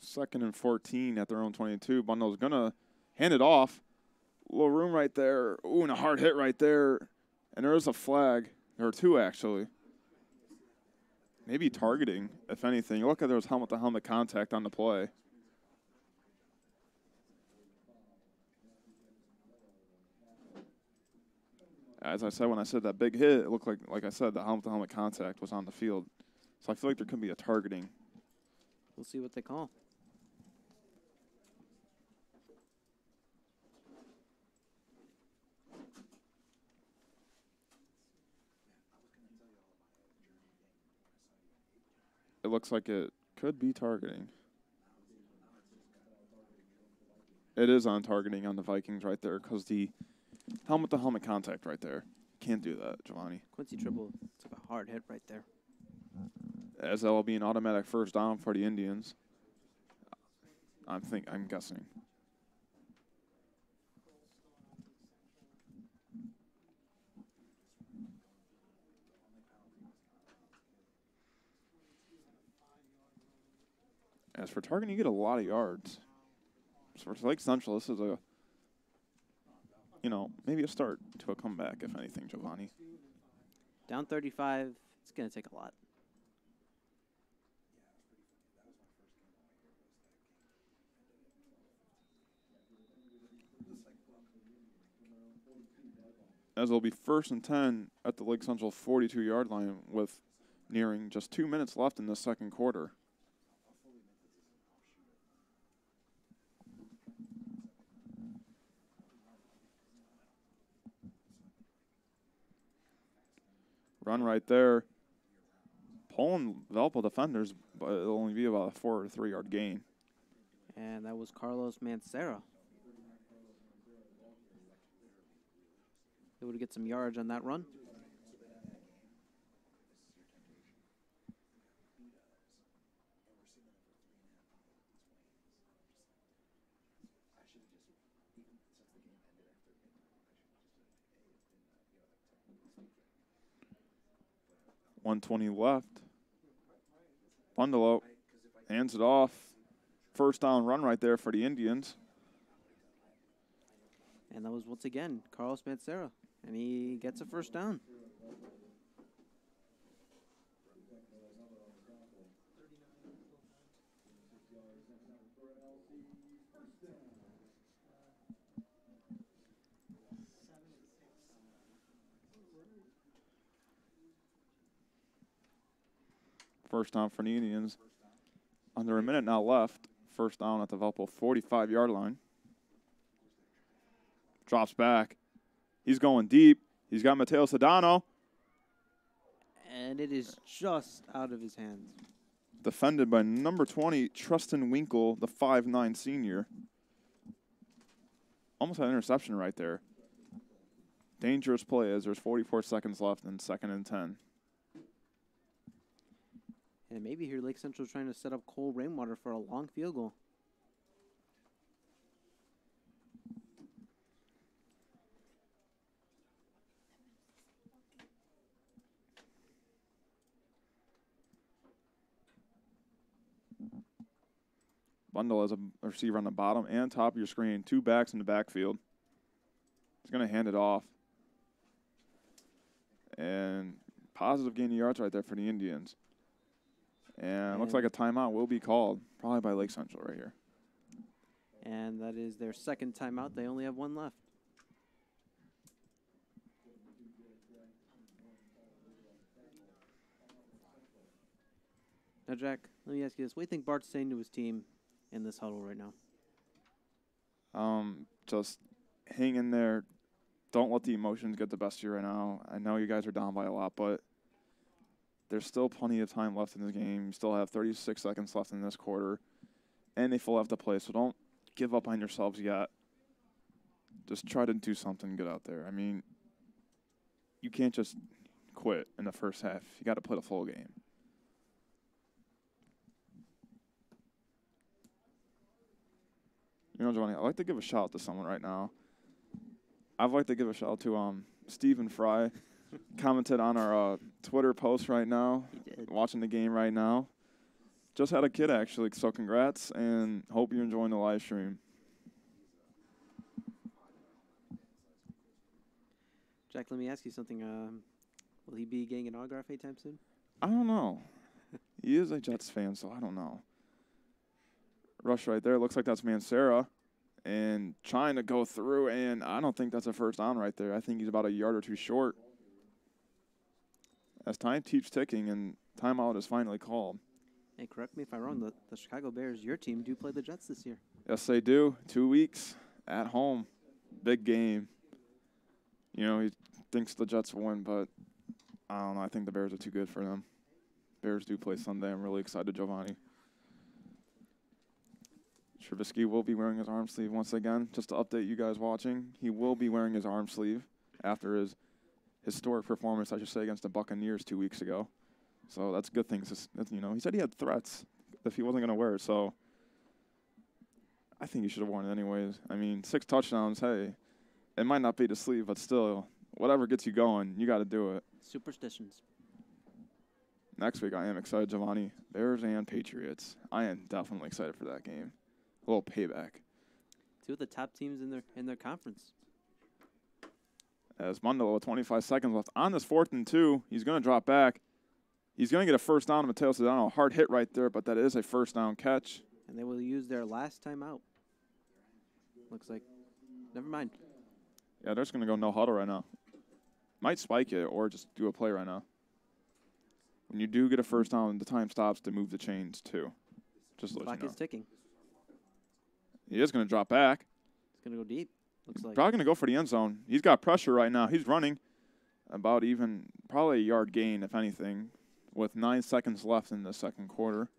2nd and 14 at their own 22. Bundle's going to hand it off. A little room right there. Ooh, and a hard hit right there. And there is a flag. There are 2, actually. Maybe targeting, if anything. You look at there's helmet-to-helmet contact on the play. As I said, when I said that big hit, it looked like I said, the helmet-to-helmet contact was on the field. So I feel like there could be a targeting. We'll see what they call. It looks like it could be targeting. It is on targeting on the Vikings right there because the helmet-to-helmet contact right there. Can't do that, Giovanni. Quincy Triple took a hard hit right there. As that will be an automatic first down for the Indians. I'm guessing. As for targeting, you get a lot of yards. So for Lake Central, this is maybe a start to a comeback, if anything, Giovanni. Down 35, it's going to take a lot. As it'll be 1st and 10 at the Lake Central 42-yard line with nearing just 2 minutes left in the second quarter. Run right there. Pulling Valpo defenders, but it'll only be about a 4 or 3 yard gain. And that was Carlos Mancera. Able to get some yards on that run. .120 left. Bundalo hands it off. First down run right there for the Indians. And that was once again Carlos Mancera. And he gets a first down. First down for the Indians. Under a minute now left. First down at the Valpo 45-yard line. Drops back. He's going deep. He's got Mateo Sedano. And it is just out of his hands. Defended by number 20, Tristan Winkle, the 5'9" senior. Almost an interception right there. Dangerous play as there's 44 seconds left in 2nd and 10. And maybe here Lake Central is trying to set up Cole Rainwater for a long field goal. Bundle as a receiver on the bottom and top of your screen. 2 backs in the backfield. He's going to hand it off. And positive gain of yards right there for the Indians. And looks like a timeout will be called, probably by Lake Central right here. And that is their second timeout. They only have one left. Now, Jack, let me ask you this. What do you think Bart's saying to his team in this huddle right now? Just hang in there. Don't let the emotions get the best of you right now. I know you guys are down by a lot, but there's still plenty of time left in this game. You still have 36 seconds left in this quarter, and they still have to play, so don't give up on yourselves yet. Just try to do something good out there. I mean, you can't just quit in the first half. You got to play the full game. You know, Giovanni, I'd like to give a shout out to someone right now. I'd like to give a shout out to Stephen Fry. Commented on our Twitter post right now. He did. Watching the game right now. Just had a kid, actually, so congrats, and hope you're enjoying the live stream. Jack, let me ask you something. Will he be getting an autograph anytime soon? I don't know. He is a Jets fan, so I don't know. Rush right there. Looks like that's Mancera. And trying to go through, and I don't think that's a first down right there. I think he's about a yard or two short. As time keeps ticking, and timeout is finally called. Hey, correct me if I'm wrong, the Chicago Bears, your team, do play the Jets this year. Yes, they do. 2 weeks at home. Big game. You know, he thinks the Jets will win, but I don't know. I think the Bears are too good for them. Bears do play Sunday. I'm really excited, Giovanni. Trubisky will be wearing his arm sleeve once again. Just to update you guys watching, he will be wearing his arm sleeve after his historic performance, I should say, against the Buccaneers 2 weeks ago. So that's good things. You know, he said he had threats if he wasn't going to wear it. So I think he should have worn it anyways. I mean, 6 touchdowns, hey, it might not be the sleeve, but still, whatever gets you going, you got to do it. Superstitions. Next week, I am excited, Giovanni. Bears and Patriots. I am definitely excited for that game. A little payback. 2 of the top teams in their conference. As Mundell with 25 seconds left on this 4th and 2, he's going to drop back. He's going to get a first down. Mateo Sedano, a hard hit right there, but that is a first down catch. And they will use their last time out. Looks like, never mind. Yeah, they're just going to go no huddle right now. Might spike it or just do a play right now. When you do get a first down, the time stops to move the chains too. Just let you know. Clock is ticking. He is going to drop back. It's going to go deep. Looks like. Probably going to go for the end zone. He's got pressure right now. He's running about even probably a yard gain, if anything, with 9 seconds left in the second quarter.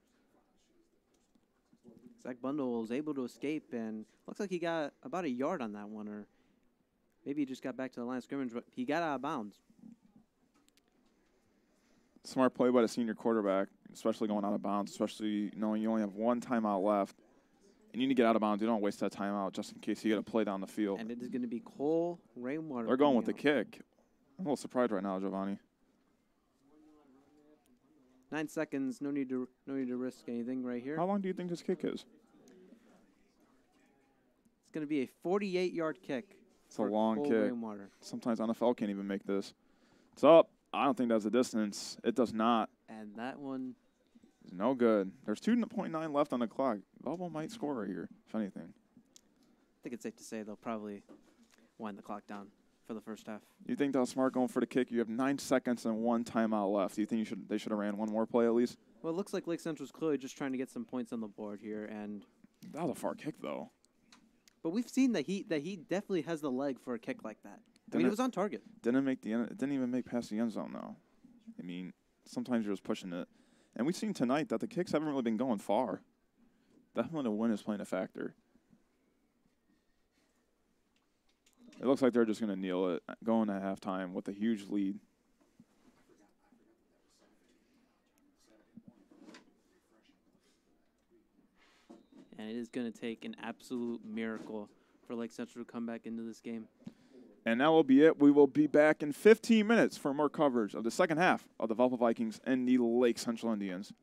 Zach Bundle was able to escape, and looks like he got about a yard on that one, or maybe he just got back to the line of scrimmage, but he got out of bounds. Smart play by the senior quarterback, especially going out of bounds, especially knowing you only have 1 timeout left. And you need to get out of bounds. You don't waste that timeout just in case you got to play down the field. And it is going to be Cole Rainwater. They're going with the kick. I'm a little surprised right now, Giovanni. 9 seconds. No need to risk anything right here. How long do you think this kick is? It's going to be a 48-yard kick. It's a long Cole kick. Rainwater. Sometimes NFL can't even make this. It's up. I don't think that's a distance. It does not. And that one is no good. There's 2.9 left on the clock. Valpo might score right here, if anything. I think it's safe to say they'll probably wind the clock down for the first half. You think that was smart going for the kick? You have 9 seconds and 1 timeout left. Do you think they should have ran one more play at least? Well, it looks like Lake Central's clearly just trying to get some points on the board here, and that was a far kick though. But we've seen that he definitely has the leg for a kick like that. I mean, it was on target. Didn't even make past the end zone though. I mean, sometimes you're just pushing it, and we've seen tonight that the kicks haven't really been going far. Definitely the win is playing a factor. It looks like they're just going to kneel it, going to halftime with a huge lead. And it is going to take an absolute miracle for Lake Central to come back into this game. And that will be it. We will be back in 15 minutes for more coverage of the second half of the Valpo Vikings and the Lake Central Indians.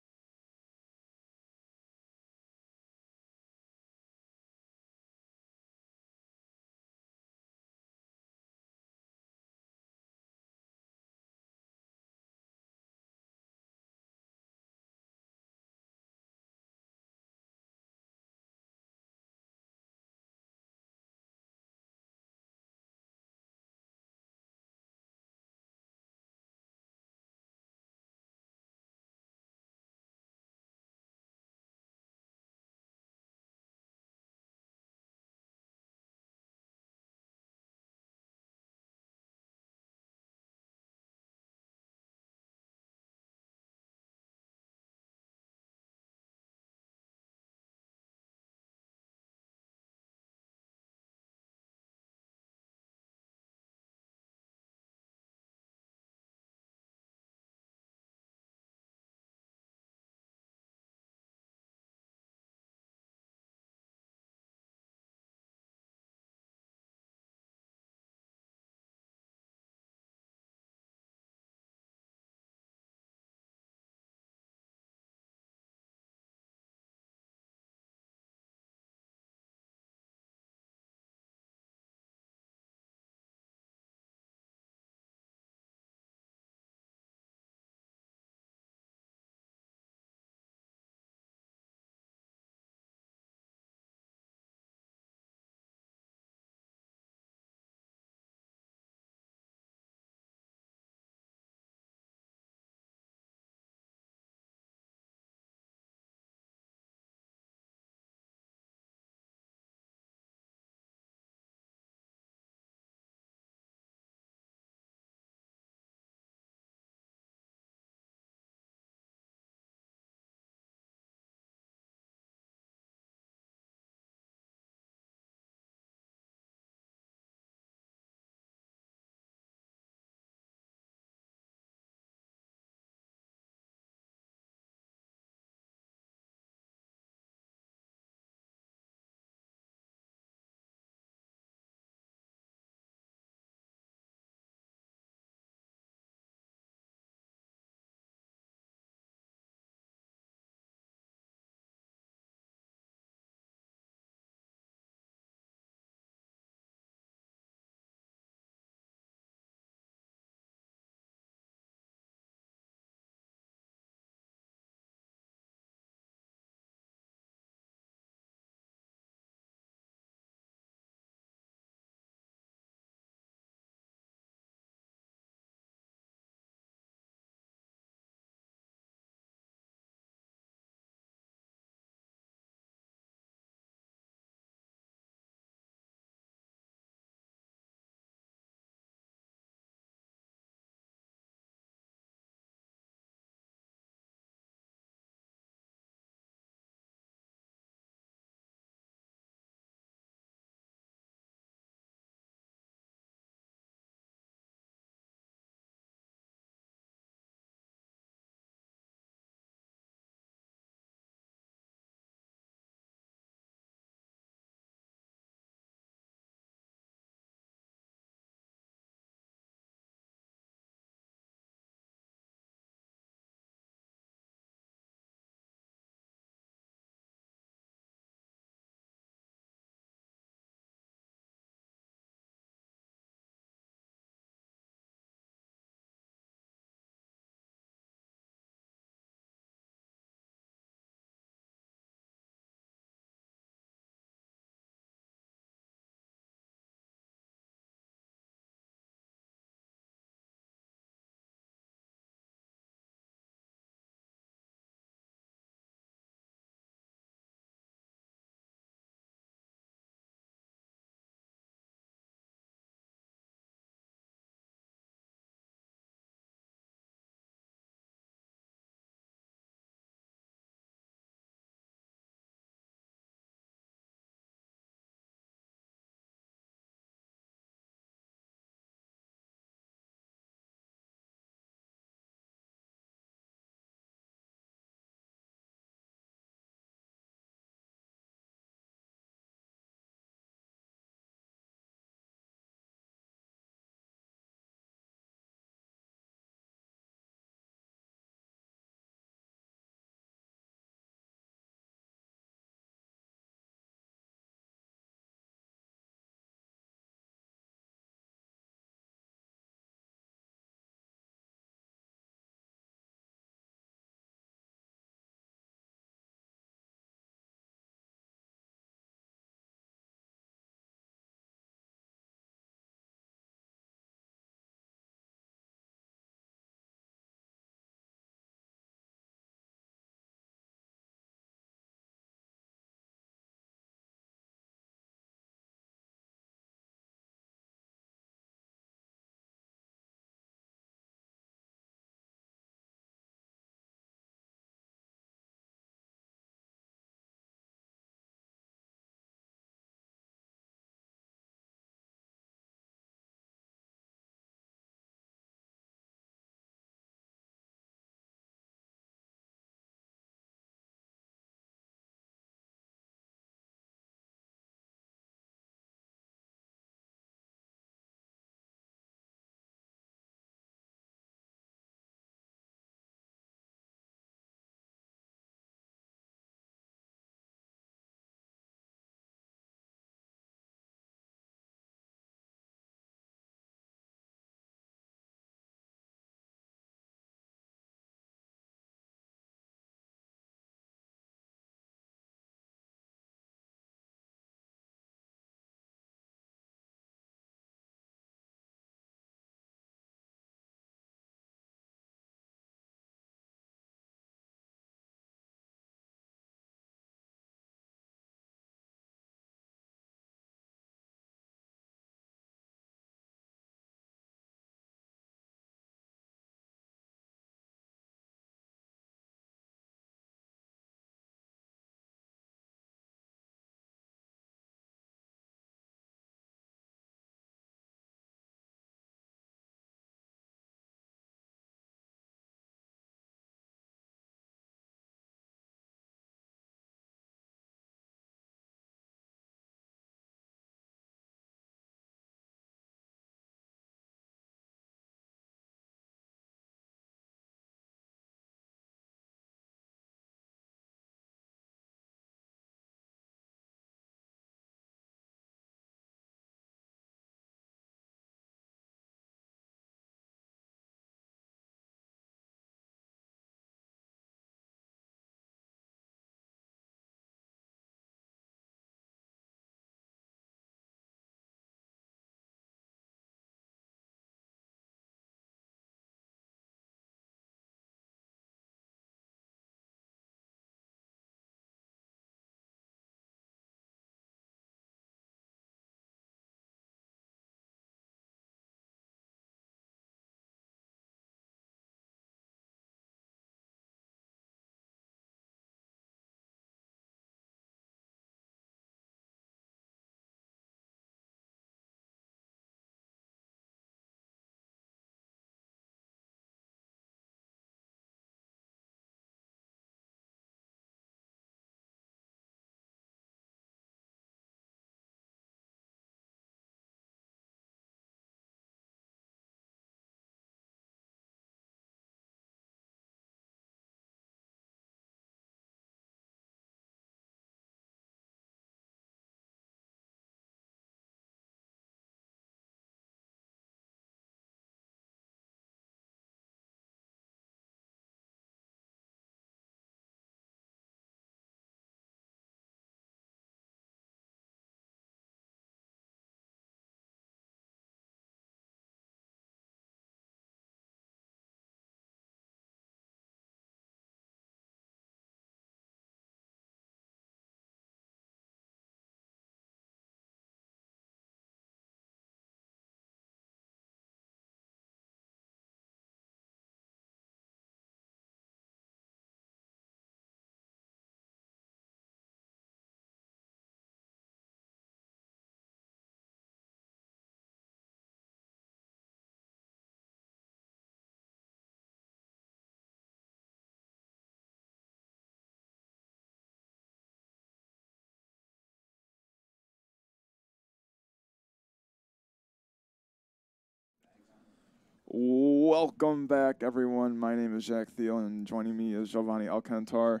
Welcome back, everyone. My name is Jack Thiel, and joining me is Giovanni Alcantar.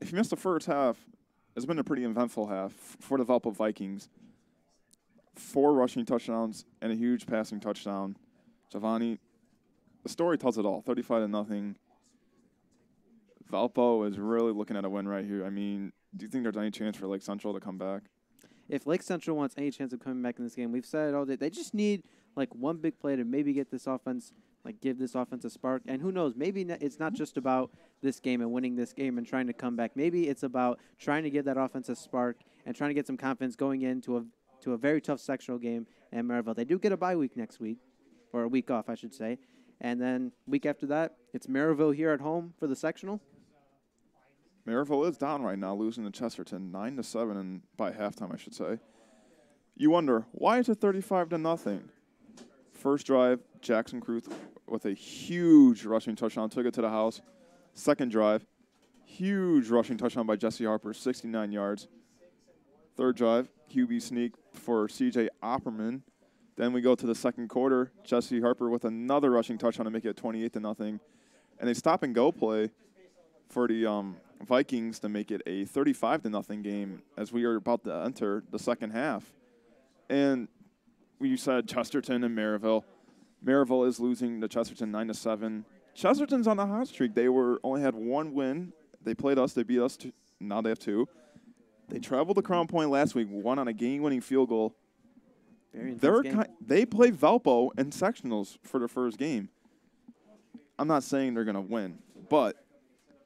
If you missed the first half, it's been a pretty eventful half for the Valpo Vikings. 4 rushing touchdowns and a huge passing touchdown. Giovanni, the story tells it all. 35-0. Valpo is really looking at a win right here. I mean, do you think there's any chance for Lake Central to come back? If Lake Central wants any chance of coming back in this game, we've said it all day. They just need like one big play to maybe get this offense, like give this offense a spark. And who knows, maybe it's not just about this game and winning this game and trying to come back. Maybe it's about trying to give that offense a spark and trying to get some confidence going into a very tough sectional game at Maryville. They do get a bye week next week, or a week off, I should say. And then week after that, it's Maryville here at home for the sectional. Maryville is down right now, losing to Chesterton 9-7, and by halftime, I should say. You wonder, why is it 35-0? First drive, Jackson Cruz with a huge rushing touchdown, took it to the house. Second drive, huge rushing touchdown by Jesse Harper, 69 yards. Third drive, QB sneak for C.J. Opperman. Then we go to the second quarter, Jesse Harper with another rushing touchdown to make it 28-0. And a stop-and-go play for the Vikings to make it a 35-0 game as we are about to enter the second half. And we said Chesterton and Maryville. Maryville is losing to Chesterton 9-7. Chesterton's on the hot streak. They only had 1 win. They played us. They beat us. Now they have 2. They traveled to Crown Point last week, won on a game-winning field goal. They play Valpo in sectionals for their first game. I'm not saying they're going to win, but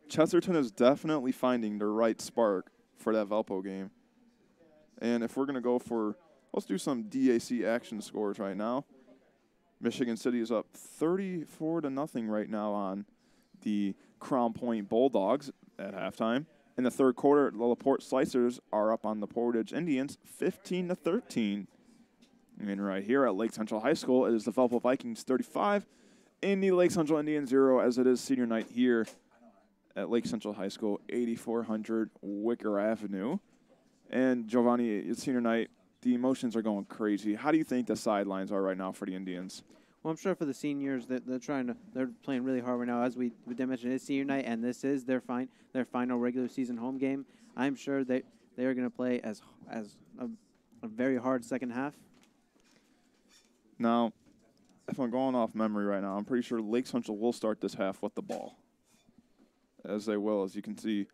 Chesterton is definitely finding the right spark for that Valpo game. And if we're going to go for, let's do some DAC action scores right now. Michigan City is up 34-0 right now on the Crown Point Bulldogs at halftime. In the third quarter, the LaPorte Slicers are up on the Portage Indians 15-13. And right here at Lake Central High School, it is the Valpo Vikings 35 and the Lake Central Indians 0, as it is senior night here at Lake Central High School, 8400 Wicker Avenue. And Giovanni, it's senior night. The emotions are going crazy. How do you think the sidelines are right now for the Indians? Well, I'm sure for the seniors that they're playing really hard right now. As we did mention, it's senior night, and this is their final regular season home game. I'm sure that they are going to play as a very hard second half. Now, if I'm going off memory right now, I'm pretty sure Lake Central will start this half with the ball, as they will. As you can see,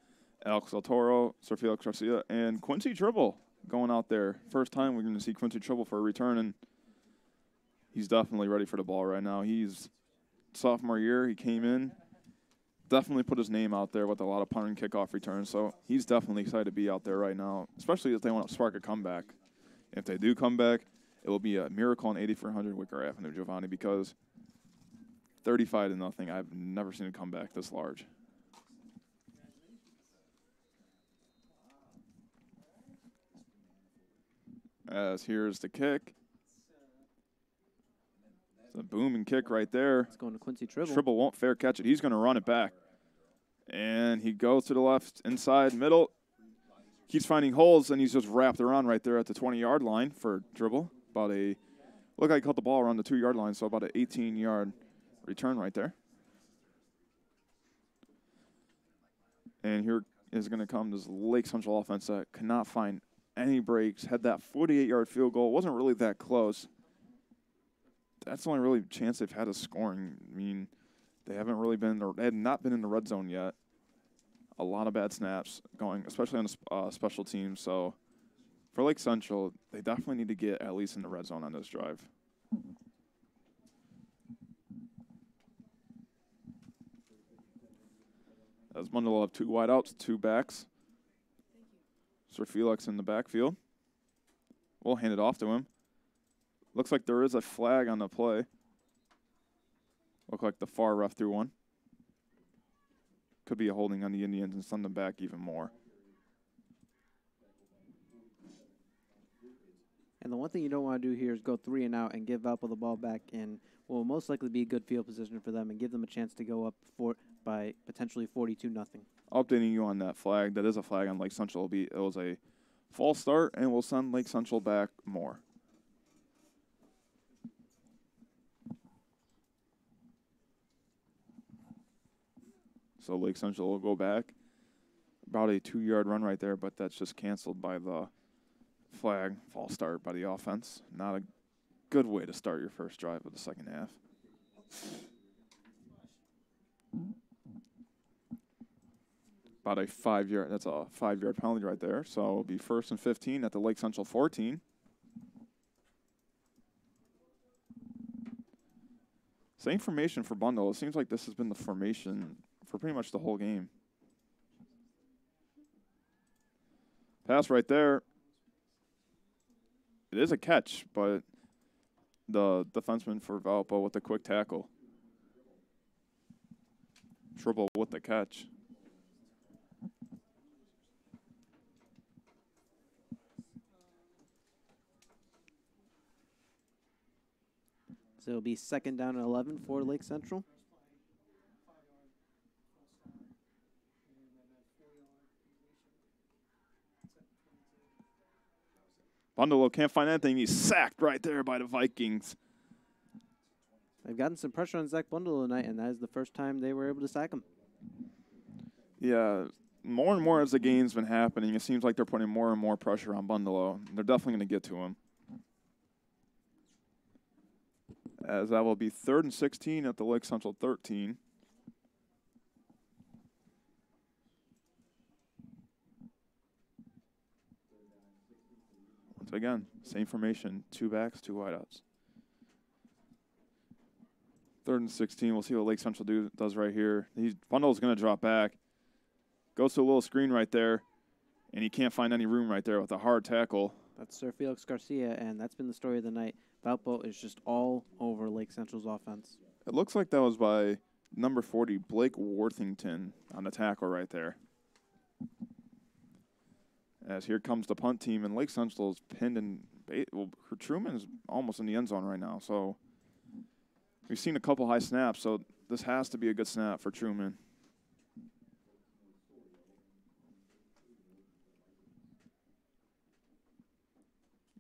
Alex Del Toro, Sir Felix Garcia, and Quincy Tribble going out there. First time we're going to see Quincy Tribble for a return, and he's definitely ready for the ball right now. He's sophomore year. He came in, definitely put his name out there with a lot of punt and kickoff returns, so he's definitely excited to be out there right now, especially if they want to spark a comeback. If they do come back, it will be a miracle on 8400 Wicker Avenue, Giovanni, because 35-0, I've never seen a comeback this large. As here's the kick. It's a booming kick right there. It's going to Quincy Tribble. Tribble won't fair catch it. He's going to run it back. And he goes to the left, inside, middle. Keeps finding holes, and he's just wrapped around right there at the 20-yard line for Tribble. Look like he caught the ball around the 2-yard line, so about an 18-yard return right there. And here is going to come this Lake Central offense that cannot find any breaks. Had that 48-yard field goal. Wasn't really that close. That's the only really chance they've had of scoring. I mean, they had not been in the red zone yet. A lot of bad snaps going, especially on the special teams. So for Lake Central, they definitely need to get at least in the red zone on this drive. As Mundell will have 2 wideouts, 2 backs. Sir Felix in the backfield. We'll hand it off to him. Looks like there is a flag on the play. Look like the far ref threw one. Could be a holding on the Indians and send them back even more. And the one thing you don't want to do here is go 3 and out and give Valpo the ball back in what will most likely be a good field position for them and give them a chance to go up by potentially 42-0. Updating you on that flag. That is a flag on Lake Central. It was a false start, and we'll send Lake Central back more. So Lake Central will go back. About a 2-yard run right there, but that's just canceled by the flag. False start by the offense. Not a good way to start your first drive of the second half. About a 5-yard, that's a 5-yard penalty right there. So it'll be 1st and 15 at the Lake Central 14. Same formation for Bundle. It seems like this has been the formation for pretty much the whole game. Pass right there. It is a catch, but the defenseman for Valpo with the quick tackle. Triple with the catch. So it'll be 2nd down and 11 for Lake Central. Bundalo can't find anything. He's sacked right there by the Vikings. They've gotten some pressure on Zach Bundle tonight, and that is the first time they were able to sack him. Yeah, more and more as the game's been happening, it seems like they're putting more and more pressure on Bundalo. They're definitely going to get to him. As that will be 3rd and 16 at the Lake Central 13. Once again, same formation, 2 backs, 2 wideouts. 3rd and 16. We'll see what Lake Central does right here. Bundle's going to drop back. Goes to a little screen right there, and he can't find any room right there with a hard tackle. That's Sir Felix Garcia, and that's been the story of the night. Valpo is just all over Lake Central's offense. It looks like that was by number 40, Blake Worthington, on the tackle right there. As here comes the punt team, and Lake Central is pinned and Truman is almost in the end zone right now. So we've seen a couple high snaps, so this has to be a good snap for Truman.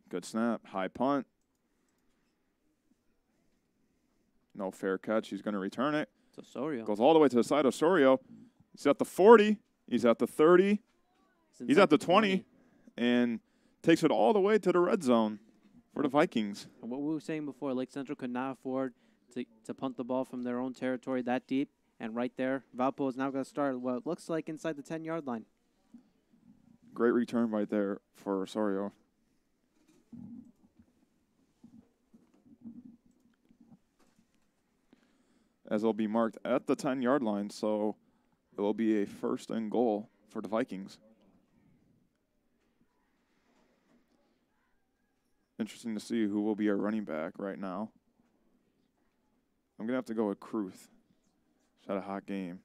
Good snap, high punt. No fair catch. He's going to return it. So Osorio Goes all the way to the side. Osorio. He's at the 40. He's at the 30. He's at the 20. And takes it all the way to the red zone for the Vikings. And what we were saying before, Lake Central could not afford to punt the ball from their own territory that deep. And right there, Valpo is now going to start what looks like inside the 10-yard line. Great return right there for Osorio. As it'll be marked at the 10-yard line, so it will be a 1st and goal for the Vikings. Interesting to see who will be our running back right now. I'm going to have to go with Kruth. He's had a hot game.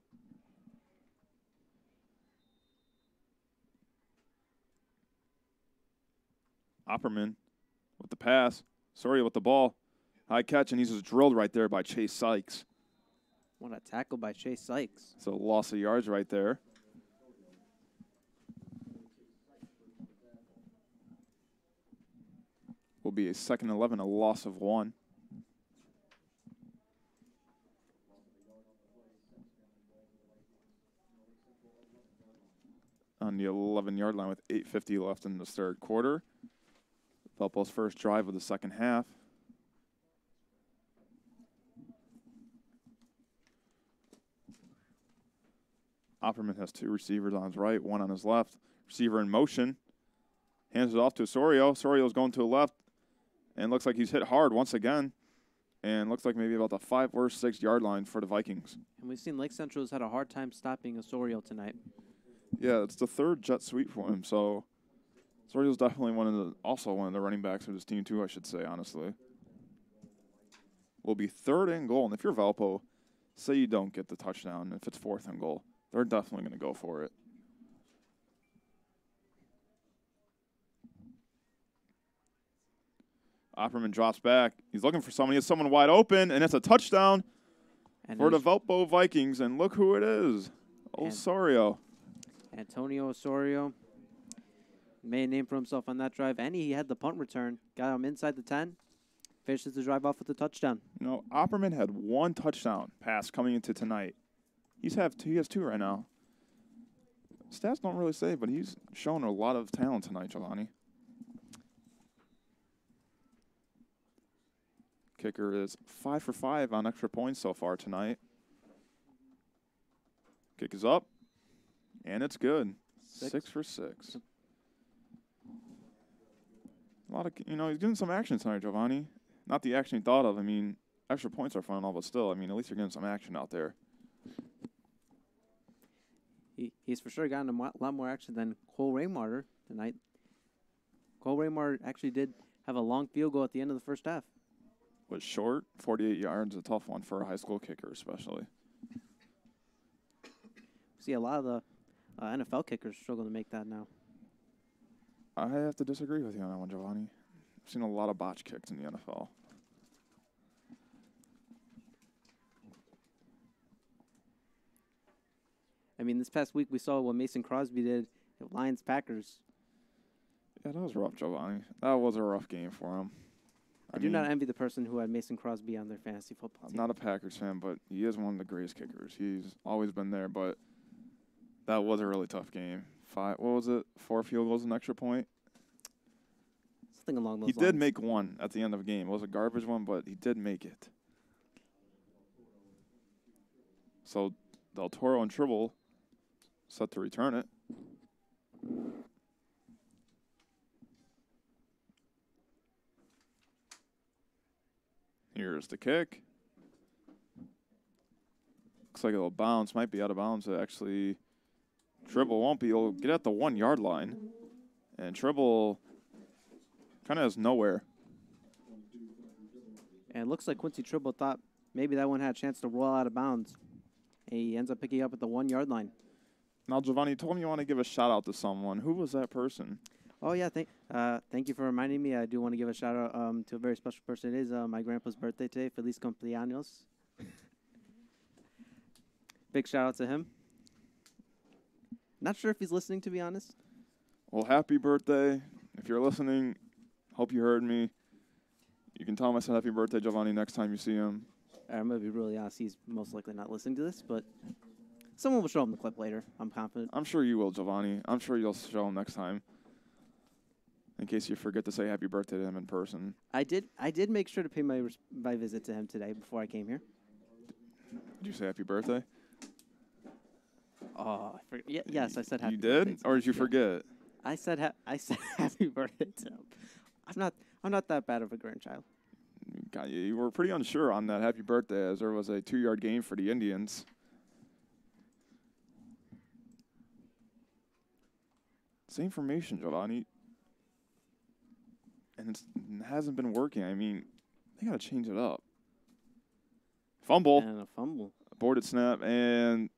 Opperman with the pass. Soria with the ball. High catch, and he's just drilled right there by Chase Sykes. What a tackle by Chase Sykes. So loss of yards right there. Will be a 2nd and 11, a loss of 1. On the 11-yard line with 8:50 left in the 3rd quarter. Valpo's first drive of the second half. Opperman has 2 receivers on his right, 1 on his left. Receiver in motion. Hands it off to Osorio. Osorio's going to the left. And looks like he's hit hard once again. And looks like maybe about the 5 or 6-yard line for the Vikings. And we've seen Lake Central has had a hard time stopping Osorio tonight. Yeah, it's the 3rd jet sweep for him. So Osorio's definitely also one of the running backs of this team too, I should say, honestly. Will be 3rd and goal. And if you're Valpo, say you don't get the touchdown, if it's 4th and goal, they're definitely going to go for it. Opperman drops back. He's looking for someone. He has someone wide open, and it's a touchdown for the Valpo Vikings. And look who it is. Osorio. Antonio Osorio made a name for himself on that drive, and he had the punt return. Got him inside the 10. Finishes the drive off with a touchdown. You know, Opperman had 1 touchdown pass coming into tonight. He has 2 right now. Stats don't really say, but he's shown a lot of talent tonight, Giovanni. Kicker is 5 for 5 on extra points so far tonight. Kick is up, and it's good. 6 for 6. A lot of, he's getting some action tonight, Giovanni. Not the action he thought of. I mean, extra points are fun and all, but still, at least you're getting some action out there. He's for sure gotten a lot more action than Cole Raymarter tonight. Cole Raymarter actually did have a long field goal at the end of the first half. Was short, 48 yards, a tough one for a high school kicker especially. See, a lot of the NFL kickers struggle to make that now. I have to disagree with you on that one, Giovanni. I've seen a lot of botch kicks in the NFL. I mean, this past week we saw what Mason Crosby did at Lions-Packers. Yeah, that was rough, Giovanni. That was a rough game for him. I do not envy the person who had Mason Crosby on their fantasy football team. I'm not a Packers fan, but he is one of the greatest kickers. He's always been there, but that was a really tough game. 4 field goals, an extra point? Something along those lines. He did make one at the end of the game. It was a garbage one, but he did make it. So Del Toro and Tribble set to return it. Here's the kick. Looks like it'll bounce. Might be out of bounds. Actually, Tribble won't be. He'll get at the 1 yard line. And Tribble kind of has nowhere. And it looks like Quincy Tribble thought maybe that one had a chance to roll out of bounds. He ends up picking up at the 1 yard line. Now, Giovanni, you told me you want to give a shout out to someone. Who was that person? Oh, yeah. Thank you for reminding me. I do want to give a shout out to a very special person. It is my grandpa's birthday today. Feliz cumpleaños. Big shout out to him. Not sure if he's listening, to be honest. Well, happy birthday. If you're listening, hope you heard me. You can tell him I said happy birthday, Giovanni, next time you see him. I'm going to be really honest. He's most likely not listening to this, but someone will show him the clip later. I'm confident. I'm sure you will, Giovanni. I'm sure you'll show him next time. In case you forget to say happy birthday to him in person. I did make sure to pay my visit to him today before I came here. Did you say happy birthday? Oh, yes, I said happy birthday. You birthday. did? Or did you forget? I said happy birthday to him. I'm not that bad of a grandchild. Got you. You were pretty unsure on that happy birthday as there was a 2-yard gain for the Indians. Same formation, Giovanni. And it hasn't been working. I mean, they got to change it up. Fumble. And a fumble. Aborted snap, and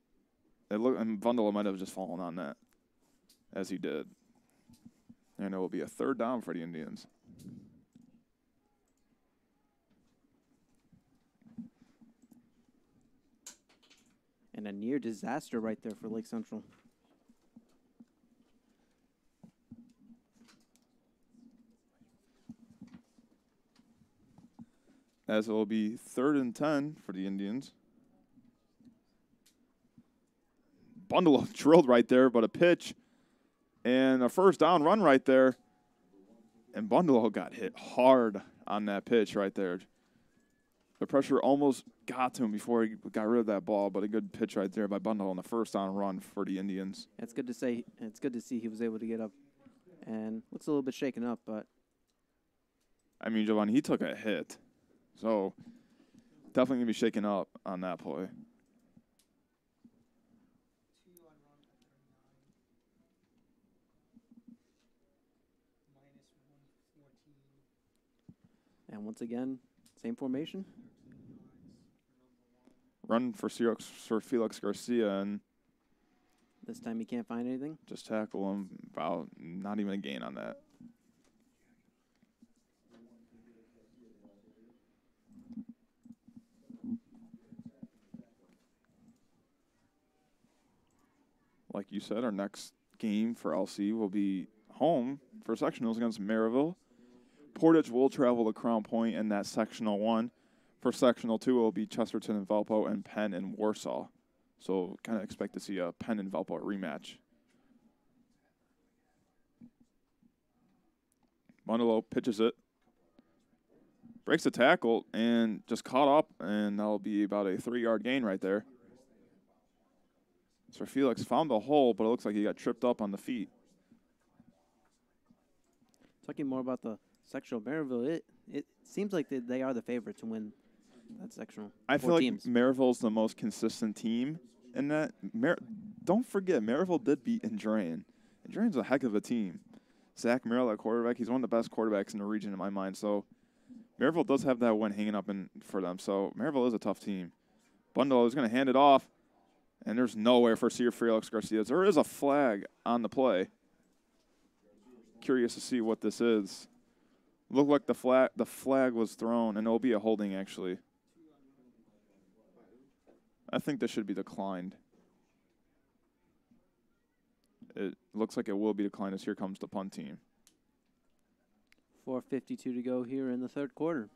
Vundala might have just fallen on that, as he did. And it will be a 3rd down for the Indians. And a near disaster right there for Lake Central. As it will be 3rd and 10 for the Indians. Bundle drilled right there, but a pitch and a 1st down run right there. And Bundalo got hit hard on that pitch right there. The pressure almost got to him before he got rid of that ball, but a good pitch right there by Bundalo on the 1st down run for the Indians. It's good to say. It's good to see he was able to get up, and looks a little bit shaken up, but I mean, Giovanni, he took a hit, so definitely gonna be shaken up on that play. And once again, same formation. Run for Felix Garcia, and this time he can't find anything. Just tackle him. About not even a gain on that. Like you said, our next game for LC will be home for sectionals against Maryville. Portage will travel to Crown Point in that sectional 1. For sectional 2, it will be Chesterton and Valpo and Penn and Warsaw. So kind of expect to see a Penn and Valpo rematch. Bundalo pitches it. Breaks the tackle and just caught up, and that'll be about a 3-yard gain right there. So Felix found the hole, but it looks like he got tripped up on the feet. Talking more about the sectional, Maryville, it seems like they are the favorite to win that sectional. I feel like teams. Maryville's the most consistent team in that. Don't forget, Maryville did beat Andrean. Andrean's a heck of a team. Zach Merrill at quarterback, he's one of the best quarterbacks in the region in my mind. So Maryville does have that win hanging up for them. So Maryville is a tough team. Bundalo is going to hand it off, and there's nowhere for Felix Garcia. There is a flag on the play. Curious to see what this is. Looked like the flag was thrown, and it'll be a holding, actually. I think this should be declined. It looks like it will be declined as here comes the punt team. 4:52 to go here in the third quarter.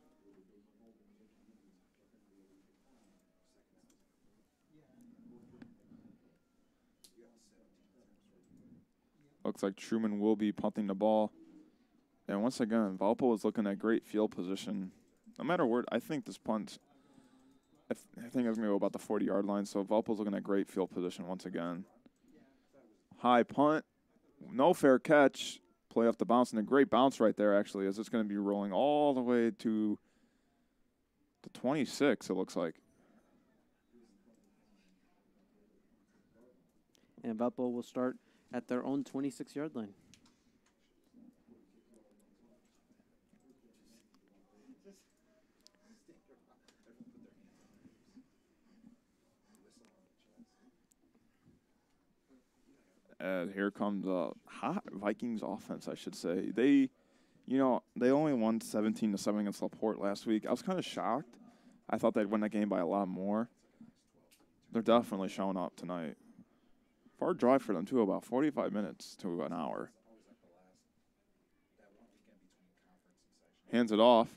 Looks like Truman will be punting the ball. And once again, Valpo is looking at great field position. No matter where, I think this punt, I think it's going to go about the 40-yard line. So Valpo's looking at great field position once again. High punt. No fair catch. Play off the bounce. And a great bounce right there, actually, as it's going to be rolling all the way to the 26, it looks like. And Valpo will start at their own 26-yard line. And here comes a hot Vikings offense, I should say. They only won 17-7 against LaPorte last week. I was kind of shocked. I thought they'd win that game by a lot more. They're definitely showing up tonight. Far drive for them, too, about 45 minutes to an hour. Hands it off.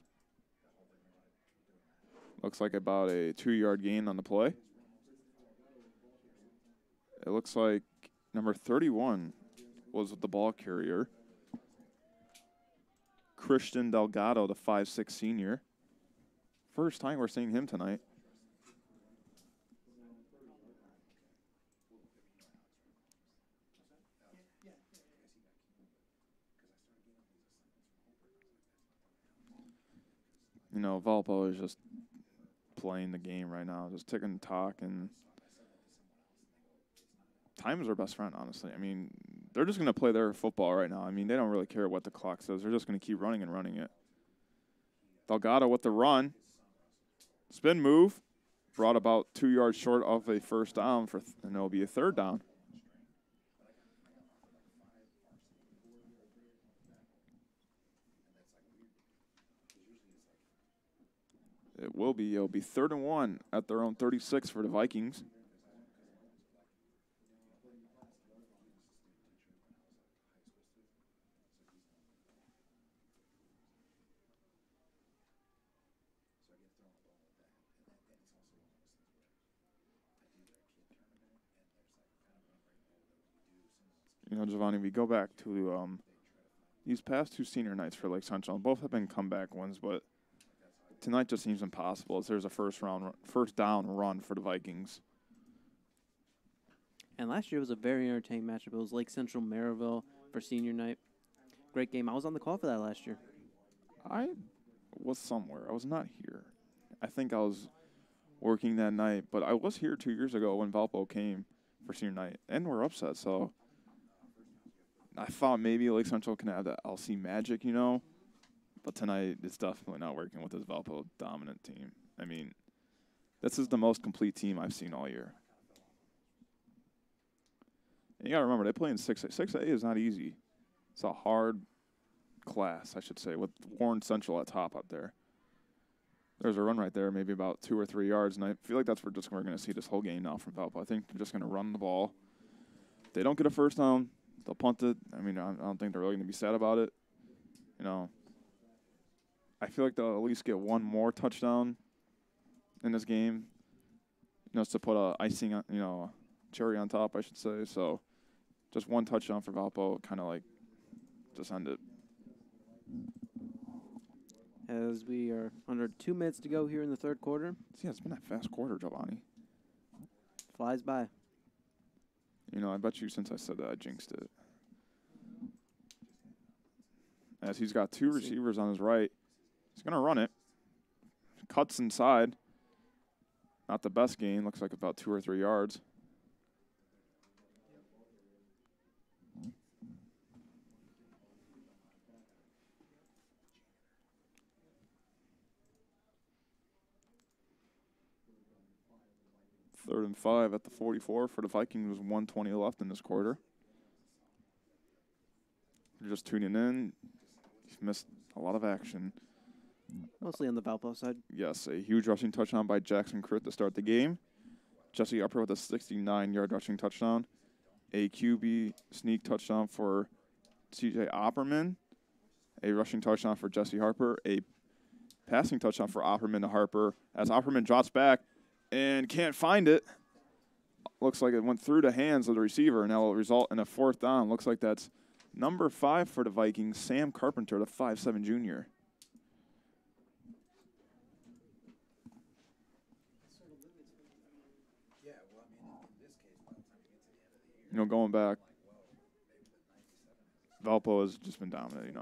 Looks like about a 2-yard gain on the play. It looks like number 31 was the ball carrier. Christian Delgado, the 5'6" senior. First time we're seeing him tonight. You know, Valpo is just playing the game right now, just tick and talk, and time is their best friend, honestly. I mean, they're just going to play their football right now. I mean, they don't really care what the clock says. They're just going to keep running and running it. Delgado with the run. Spin move. Brought about 2 yards short of a first down, and it'll be a third down. It'll be 3rd and 1 at their own 36 for the Vikings. You know, Giovanni, we go back to these past 2 senior nights for Lake Central. Both have been comeback wins, but tonight just seems impossible as there's a first down run for the Vikings. And last year was a very entertaining matchup. It was Lake Central Maryville for senior night. Great game. I was on the call for that last year. I was somewhere. I was not here. I think I was working that night, but I was here 2 years ago when Valpo came for senior night, and we're upset. So I thought maybe Lake Central can have that LC magic, you know. But tonight, it's definitely not working with this Valpo dominant team. I mean, this is the most complete team I've seen all year. And you got to remember, they play in 6A. 6A is not easy. It's a hard class, I should say, with Warren Central at top up there. There's a run right there, maybe about 2 or 3 yards, and I feel like that's where we're going to see this whole game now from Valpo. I think they're just going to run the ball. If they don't get a first down, they'll punt it. I mean, I don't think they're really going to be sad about it. You know, I feel like they'll at least get one more touchdown in this game. just to put a icing on, cherry on top, I should say. So just one touchdown for Valpo, kind of like just end it. As we are under 2 minutes to go here in the third quarter. Yeah, it's been a fast quarter, Giovanni. Flies by. I bet you since I said that, I jinxed it. As he's got two receivers on his right, he's going to run it. Cuts inside. Not the best gain. Looks like about 2 or 3 yards. Third and 5 at the 44 for the Vikings. With 1:20 left in this quarter. You're just tuning in. You've missed a lot of action. Mostly on the Valpo side. Yes, a huge rushing touchdown by Jackson Crit to start the game. Jesse Upper with a 69-yard rushing touchdown. A QB sneak touchdown for CJ Opperman. A rushing touchdown for Jesse Harper. A passing touchdown for Opperman to Harper. As Opperman drops back and can't find it. Looks like it went through the hands of the receiver, and that will result in a 4th down. Looks like that's number 5 for the Vikings, Sam Carpenter, the 5'7" junior. Going back, Valpo has just been dominant,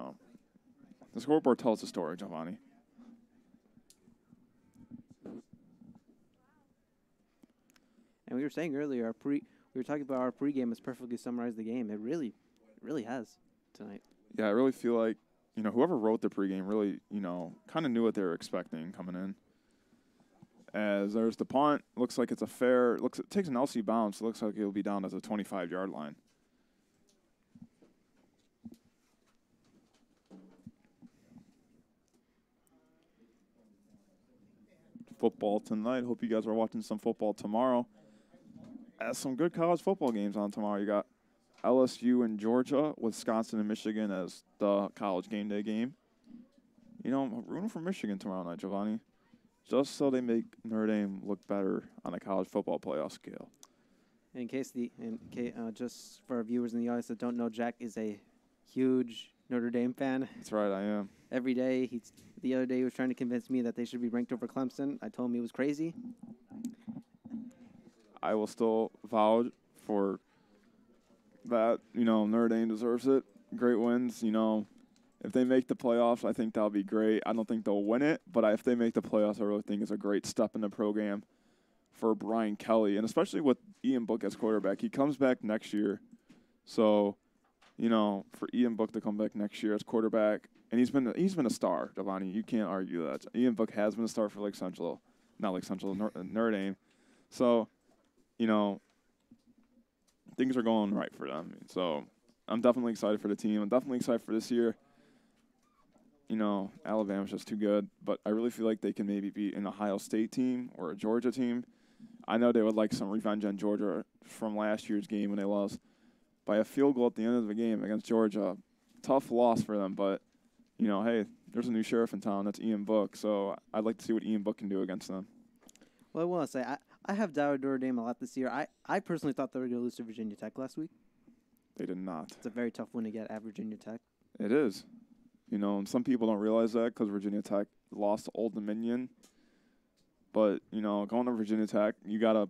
The scoreboard tells the story, Giovanni. And we were saying earlier, we were talking about our pregame has perfectly summarized the game. It really has tonight. Yeah, I really feel like, whoever wrote the pregame really, kind of knew what they were expecting coming in. As there's the punt, looks like it's a fair. It takes an LC bounce. It looks like it'll be down at the 25-yard line. Football tonight. Hope you guys are watching some football tomorrow. As some good college football games on tomorrow. You got LSU and Georgia, Wisconsin and Michigan as the college game day game. I'm rooting for Michigan tomorrow night, Giovanni. Just so they make Notre Dame look better on a college football playoff scale. Just for our viewers in the audience that don't know, Jack is a huge Notre Dame fan. That's right, I am. Every day, the other day he was trying to convince me that they should be ranked over Clemson. I told him he was crazy. I will still vouch for that. Notre Dame deserves it. Great wins, If they make the playoffs, I think that'll be great. I don't think they'll win it, but if they make the playoffs, I really think it's a great step in the program for Brian Kelly, and especially with Ian Book as quarterback. He comes back next year. So, for Ian Book to come back next year as quarterback, and he's been a star, Giovanni. You can't argue that. Ian Book has been a star for Notre Dame. So, things are going right for them. So, I'm definitely excited for the team. I'm definitely excited for this year. Alabama's just too good, but I really feel like they can maybe beat an Ohio State team or a Georgia team. I know they would like some revenge on Georgia from last year's game when they lost by a field goal at the end of the game against Georgia. Tough loss for them, but, hey, there's a new sheriff in town. That's Ian Book, so I'd like to see what Ian Book can do against them. Well, I want to say, I have doubted Notre Dame a lot this year. I personally thought they were going to lose to Virginia Tech last week. They did not. It's a very tough win to get at Virginia Tech. It is. And some people don't realize that because Virginia Tech lost to Old Dominion. But, going to Virginia Tech, you got to,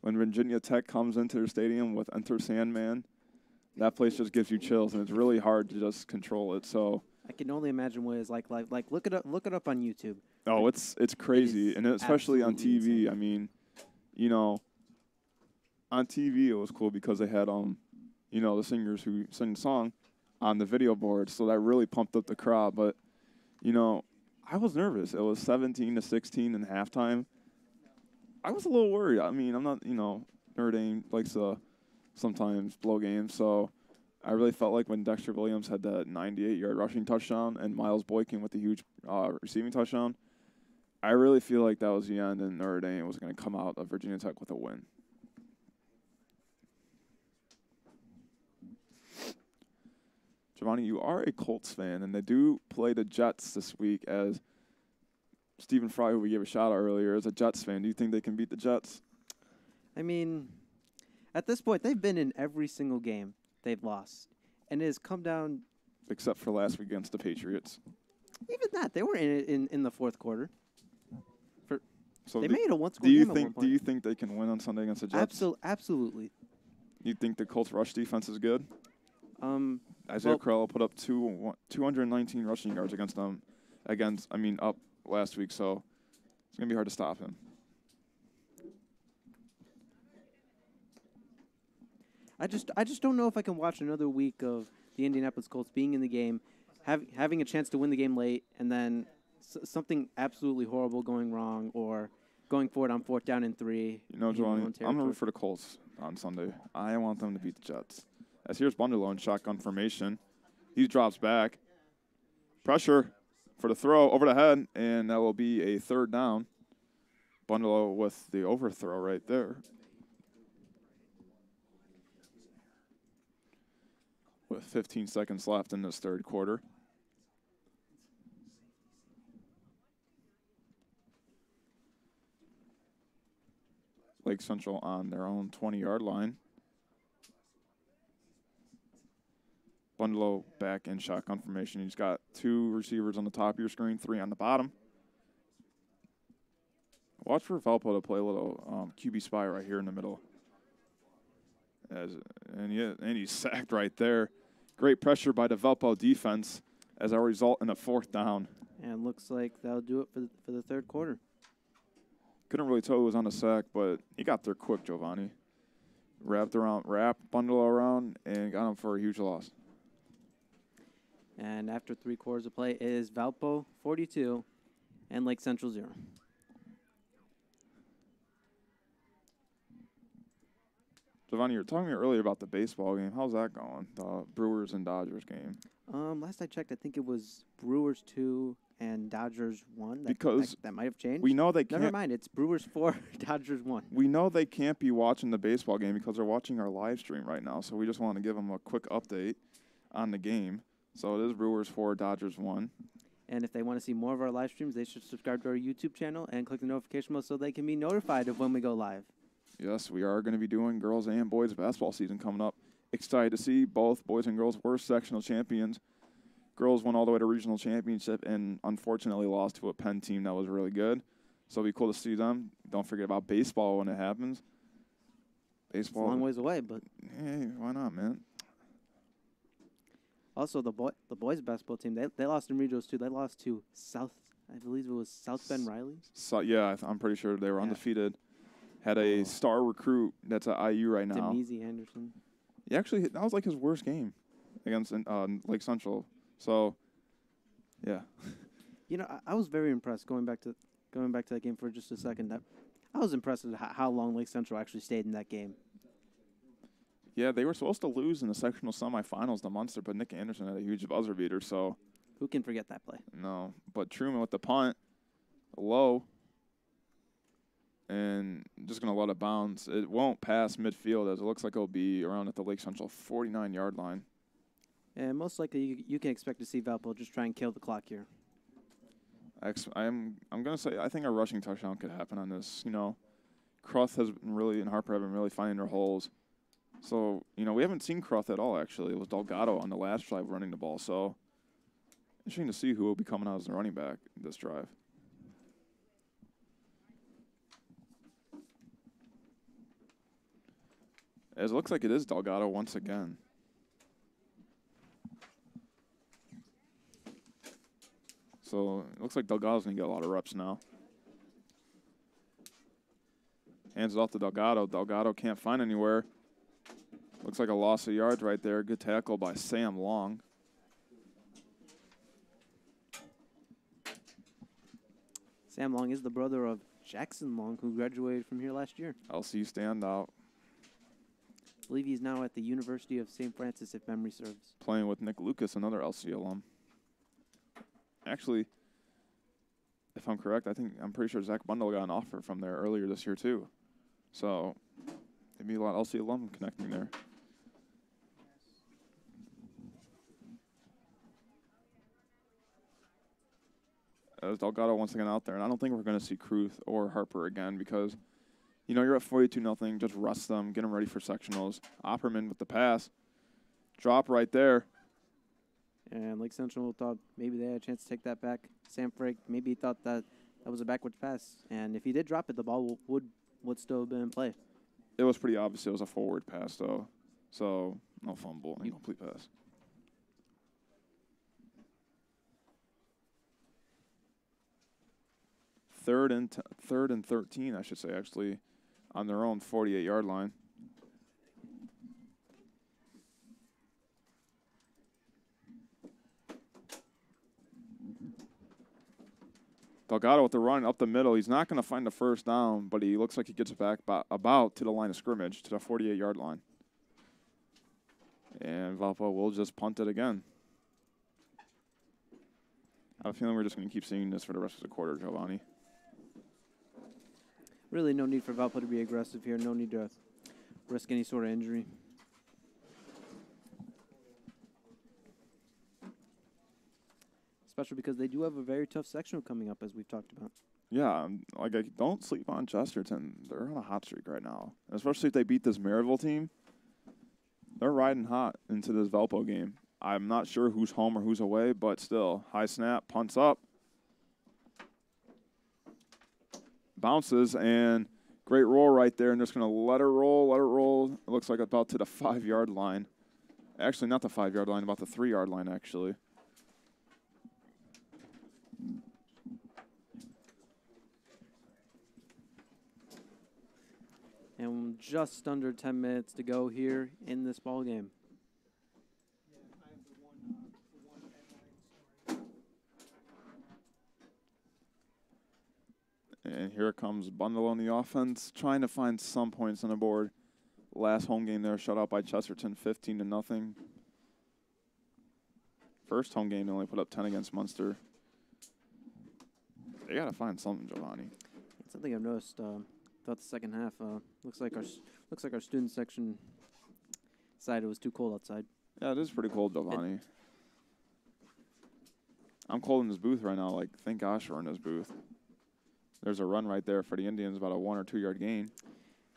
when Virginia Tech comes into their stadium with Enter Sandman, that place just gives you chills, and it's really hard to just control it. So I can only imagine what it's like look it up on YouTube. Oh, it's crazy, and especially on TV. Insane. I mean, on TV it was cool because they had the singers who sing the song on the video board, so that really pumped up the crowd. But, I was nervous. It was 17-16 in halftime. I was a little worried. I mean, I'm not, Notre Dame likes to sometimes blow games, so I really felt like when Dexter Williams had that 98-yard rushing touchdown and Miles Boykin with the huge receiving touchdown, I really feel like that was the end, and Notre Dame was going to come out of Virginia Tech with a win. Giovanni, you are a Colts fan, and they do play the Jets this week as, Stephen Fry, who we gave a shout out earlier, is a Jets fan. Do you think they can beat the Jets? I mean, at this point, they've been in every single game they've lost. And it has come down. Except for last week against the Patriots. Even that. They were in it in the fourth quarter. So they made a one-score game at one point. Do you think they can win on Sunday against the Jets? Absolutely. You think the Colts' rush defense is good? Isaiah Well, Crowell put up 219 rushing yards against them. Up last week, so it's going to be hard to stop him. I just don't know if I can watch another week of the Indianapolis Colts being in the game, having a chance to win the game late, and then something absolutely horrible going wrong or going for it on 4th down and 3. You know, Giovanni, I'm going to root for the Colts on Sunday. I want them to beat the Jets. As here's Bunderlow in shotgun formation. He drops back. Pressure for the throw over the head, and that will be a 3rd down. Bunderlow with the overthrow right there. With 15 seconds left in this 3rd quarter. Lake Central on their own 20-yard line. Bundelow back in shotgun formation. He's got 2 receivers on the top of your screen, 3 on the bottom. Watch for Valpo to play a little QB spy right here in the middle. And he's sacked right there. Great pressure by the Valpo defense as a result in a 4th down. And looks like that'll do it for the 3rd quarter. Couldn't really tell who was on the sack, but he got there quick, Giovanni. Wrapped Bundelow around, and got him for a huge loss. And after 3 quarters of play, it is Valpo 42 and Lake Central 0. Giovanni, you were talking to me earlier about the baseball game. How's that going, the Brewers and Dodgers game? Last I checked, I think it was Brewers 2 and Dodgers 1. That might have changed. We know they can't. Never mind, it's Brewers 4, Dodgers 1. We know they can't be watching the baseball game because they're watching our live stream right now, so we just want to give them a quick update on the game. So it is Brewers 4, Dodgers 1. And if they want to see more of our live streams, they should subscribe to our YouTube channel and click the notification bell so they can be notified of when we go live. Yes, we are going to be doing girls and boys basketball season coming up. Excited to see both boys and girls were sectional champions. Girls went all the way to regional championship and unfortunately lost to a Penn team that was really good. So it'll be cool to see them. Don't forget about baseball when it happens. Baseball. It's a long ways away, but hey, why not, man? Also, the boys basketball team, they lost in regionals too. They lost to South, I believe it was South Bend Riley. So yeah, I'm pretty sure they were undefeated. Had a star recruit that's at IU right now. Demezy Anderson. Yeah, actually, that was like his worst game against Lake Central. So, yeah. You know, I was very impressed going back to that game for just a second. I was impressed with how long Lake Central actually stayed in that game. Yeah, they were supposed to lose in the sectional semifinals to Munster, but Nick Anderson had a huge buzzer beater. So, who can forget that play? No, but Truman with the punt, low, and just going to let it bounce. It won't pass midfield as it looks like it'll be around at the Lake Central 49-yard line. And most likely you can expect to see Valpo just try and kill the clock here. I'm going to say I think a rushing touchdown could happen on this. You know, Cruth has been really, and Harper have been really finding their holes. So, you know, we haven't seen Cruth at all, actually. It was Delgado on the last drive running the ball. So, interesting to see who will be coming out as the running back this drive. As it looks like it is Delgado once again. So, it looks like Delgado's going to get a lot of reps now. Hands it off to Delgado. Delgado can't find anywhere. Looks like a loss of yards right there. Good tackle by Sam Long. Sam Long is the brother of Jackson Long, who graduated from here last year. LC standout. I believe he's now at the University of St. Francis, if memory serves. Playing with Nick Lucas, another LC alum. Actually, if I'm correct, I'm pretty sure Zach Bundle got an offer from there earlier this year too. So maybe a lot of LC alum connecting there. as Delgado once again out there. And I don't think we're going to see Kruth or Harper again because, you're at 42-0. Just rest them, get them ready for sectionals. Opperman with the pass. Drop right there. And Lake Central thought maybe they had a chance to take that back. Sam Frake maybe thought that was a backwards pass. And if he did drop it, the ball would still have been in play. It was pretty obvious it was a forward pass, though. So, no fumble, incomplete pass. Third and 13, I should say, actually, on their own 48-yard line. Delgado with the run up the middle. He's not going to find the first down, but he looks like he gets it back about to the line of scrimmage, to the 48-yard line. And Valpo will just punt it again. I have a feeling we're just going to keep seeing this for the rest of the quarter, Giovanni. Really no need for Valpo to be aggressive here. No need to risk any sort of injury. Especially because they do have a very tough sectional coming up, as we've talked about. Yeah, don't sleep on Chesterton. They're on a hot streak right now. And especially if they beat this Maryville team. They're riding hot into this Valpo game. I'm not sure who's home or who's away, but still, high snap, punts up. Bounces, and great roll right there, and just going to let it roll. It looks like about to the 5-yard line. Actually, not the 5-yard line, about the 3-yard line, actually. And just under 10 minutes to go here in this ball game. And here comes Bundle on the offense, trying to find some points on the board. Last home game there, shut out by Chesterton, 15-0. First home game, they only put up 10 against Munster. They got to find something, Giovanni. It's something I've noticed throughout the second half. Looks like our student section decided it was too cold outside. Yeah, it is pretty cold, Giovanni. I'm cold in this booth right now. Thank gosh we're in this booth. There's a run right there for the Indians, about a 1 or 2 yard gain.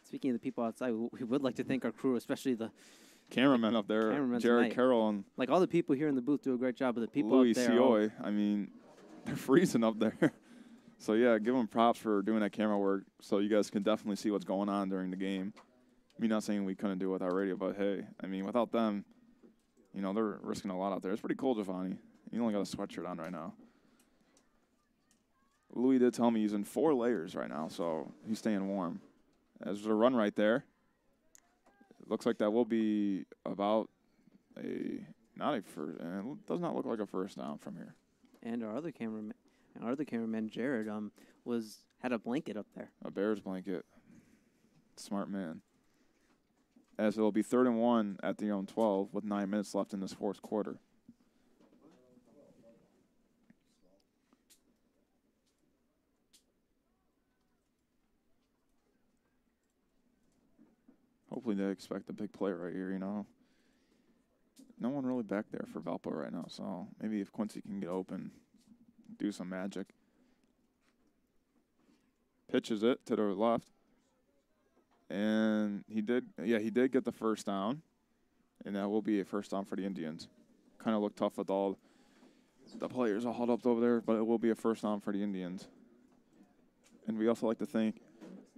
Speaking of the people outside, we would like to thank our crew, especially the cameramen up there, Jared tonight. Carroll and all the people here in the booth do a great job, but the people Louis up there. Sioy, they're freezing up there. So yeah, give them props for doing that camera work, so you guys can definitely see what's going on during the game. Me not saying we couldn't do it with our radio, but hey, without them, they're risking a lot out there. It's pretty cold, Giovanni. You only got a sweatshirt on right now. Louis did tell me he's in 4 layers right now, so he's staying warm. There's a run right there. It looks like that will be about it does not look like a first down from here. And our other cameraman, Jared, had a blanket up there. A Bears blanket. Smart man. As it'll be 3rd and 1 at the own 12 with 9 minutes left in this fourth quarter. Hopefully they expect a big play right here, No one really back there for Valpo right now, so maybe if Quincy can get open, do some magic. Pitches it to the left. And he did get the first down. And that will be a first down for the Indians. Kind of looked tough with all the players all huddled up over there, but it will be a first down for the Indians. And we also like to thank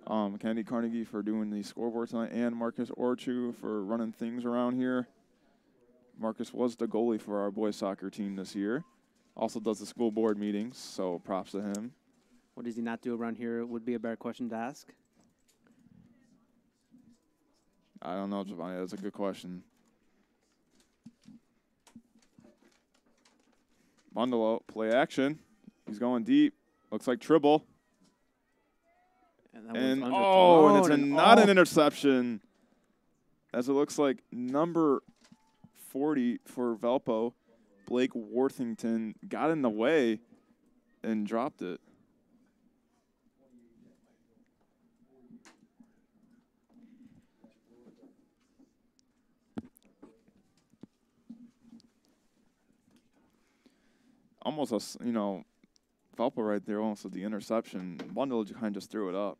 Kennedy Carnegie for doing the scoreboard tonight, and Marcus Orchu for running things around here. Marcus was the goalie for our boys soccer team this year. Also does the school board meetings, so props to him. What does he not do around here would be a better question to ask. I don't know, Giovanni. That's a good question. Bundle out, play action. He's going deep. Looks like Tribble. And it's not an interception. As it looks like number 40 for Valpo, Blake Worthington, got in the way and dropped it. Almost Valpo right there almost with the interception. Bundle kind of just threw it up.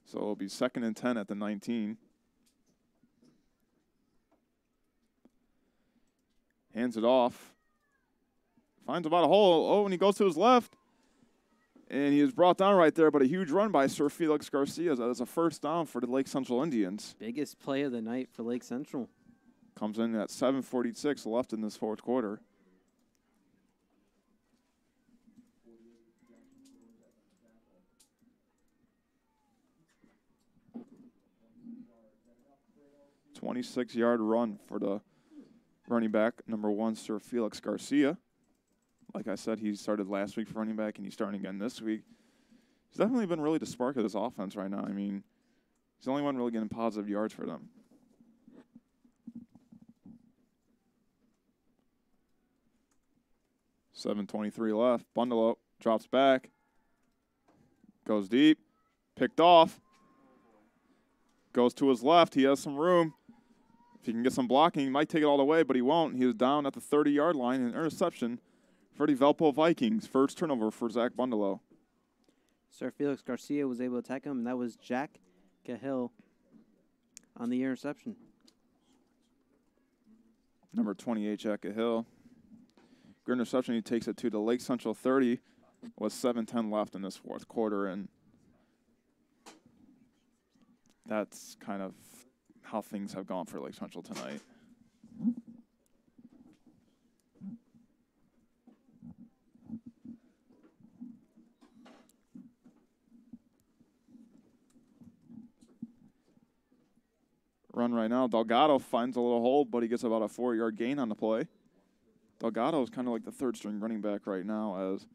So it'll be 2nd and 10 at the 19. Hands it off. Finds about a hole. Oh, and he goes to his left. And he is brought down right there, but a huge run by Sir Felix Garcia. That is a first down for the Lake Central Indians. Biggest play of the night for Lake Central. Comes in at 7:46 left in this fourth quarter. A 26-yard run for the running back, number 1, Sir Felix Garcia. Like I said, he started last week for running back, and he's starting again this week. He's definitely been really the spark of this offense right now. I mean, he's the only one really getting positive yards for them. .23 left. Bundle up, drops back, goes deep, picked off, goes to his left. He has some room. If he can get some blocking, he might take it all the way, but he won't. He is down at the 30-yard line. An interception for the Valpo Vikings. First turnover for Zach Bundalo. Sir Felix Garcia was able to attack him, and that was Jack Cahill on the interception. Number 28, Jack Cahill. Good interception. He takes it to the Lake Central 30 with 7:10 left in this fourth quarter, and that's kind of how things have gone for Lake Central tonight. Run right now. Delgado finds a little hole, but he gets about a 4-yard gain on the play. Delgado is kind of like the third-string running back right now, as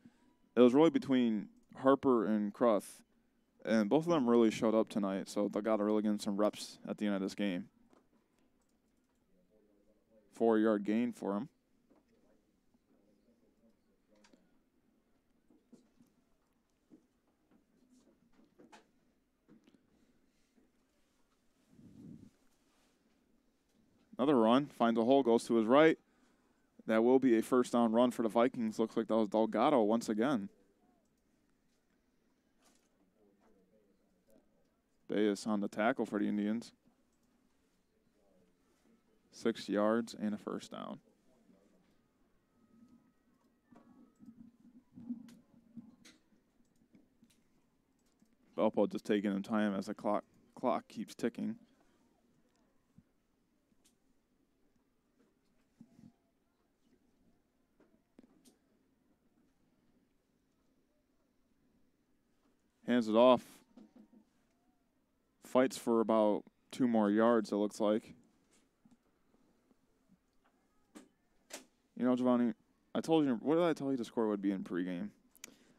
it was really between Harper and Cruth, and both of them really showed up tonight, so Delgado really getting some reps at the end of this game. 4-yard gain for him. Another run, finds a hole, goes to his right. That will be a first down run for the Vikings. Looks like that was Delgado once again. Bayes on the tackle for the Indians. 6 yards and a first down. Valpo just taking him time as the clock keeps ticking. Hands it off. Fights for about 2 more yards, it looks like. You know, Giovanni, I told you, what did I tell you the score would be in pregame?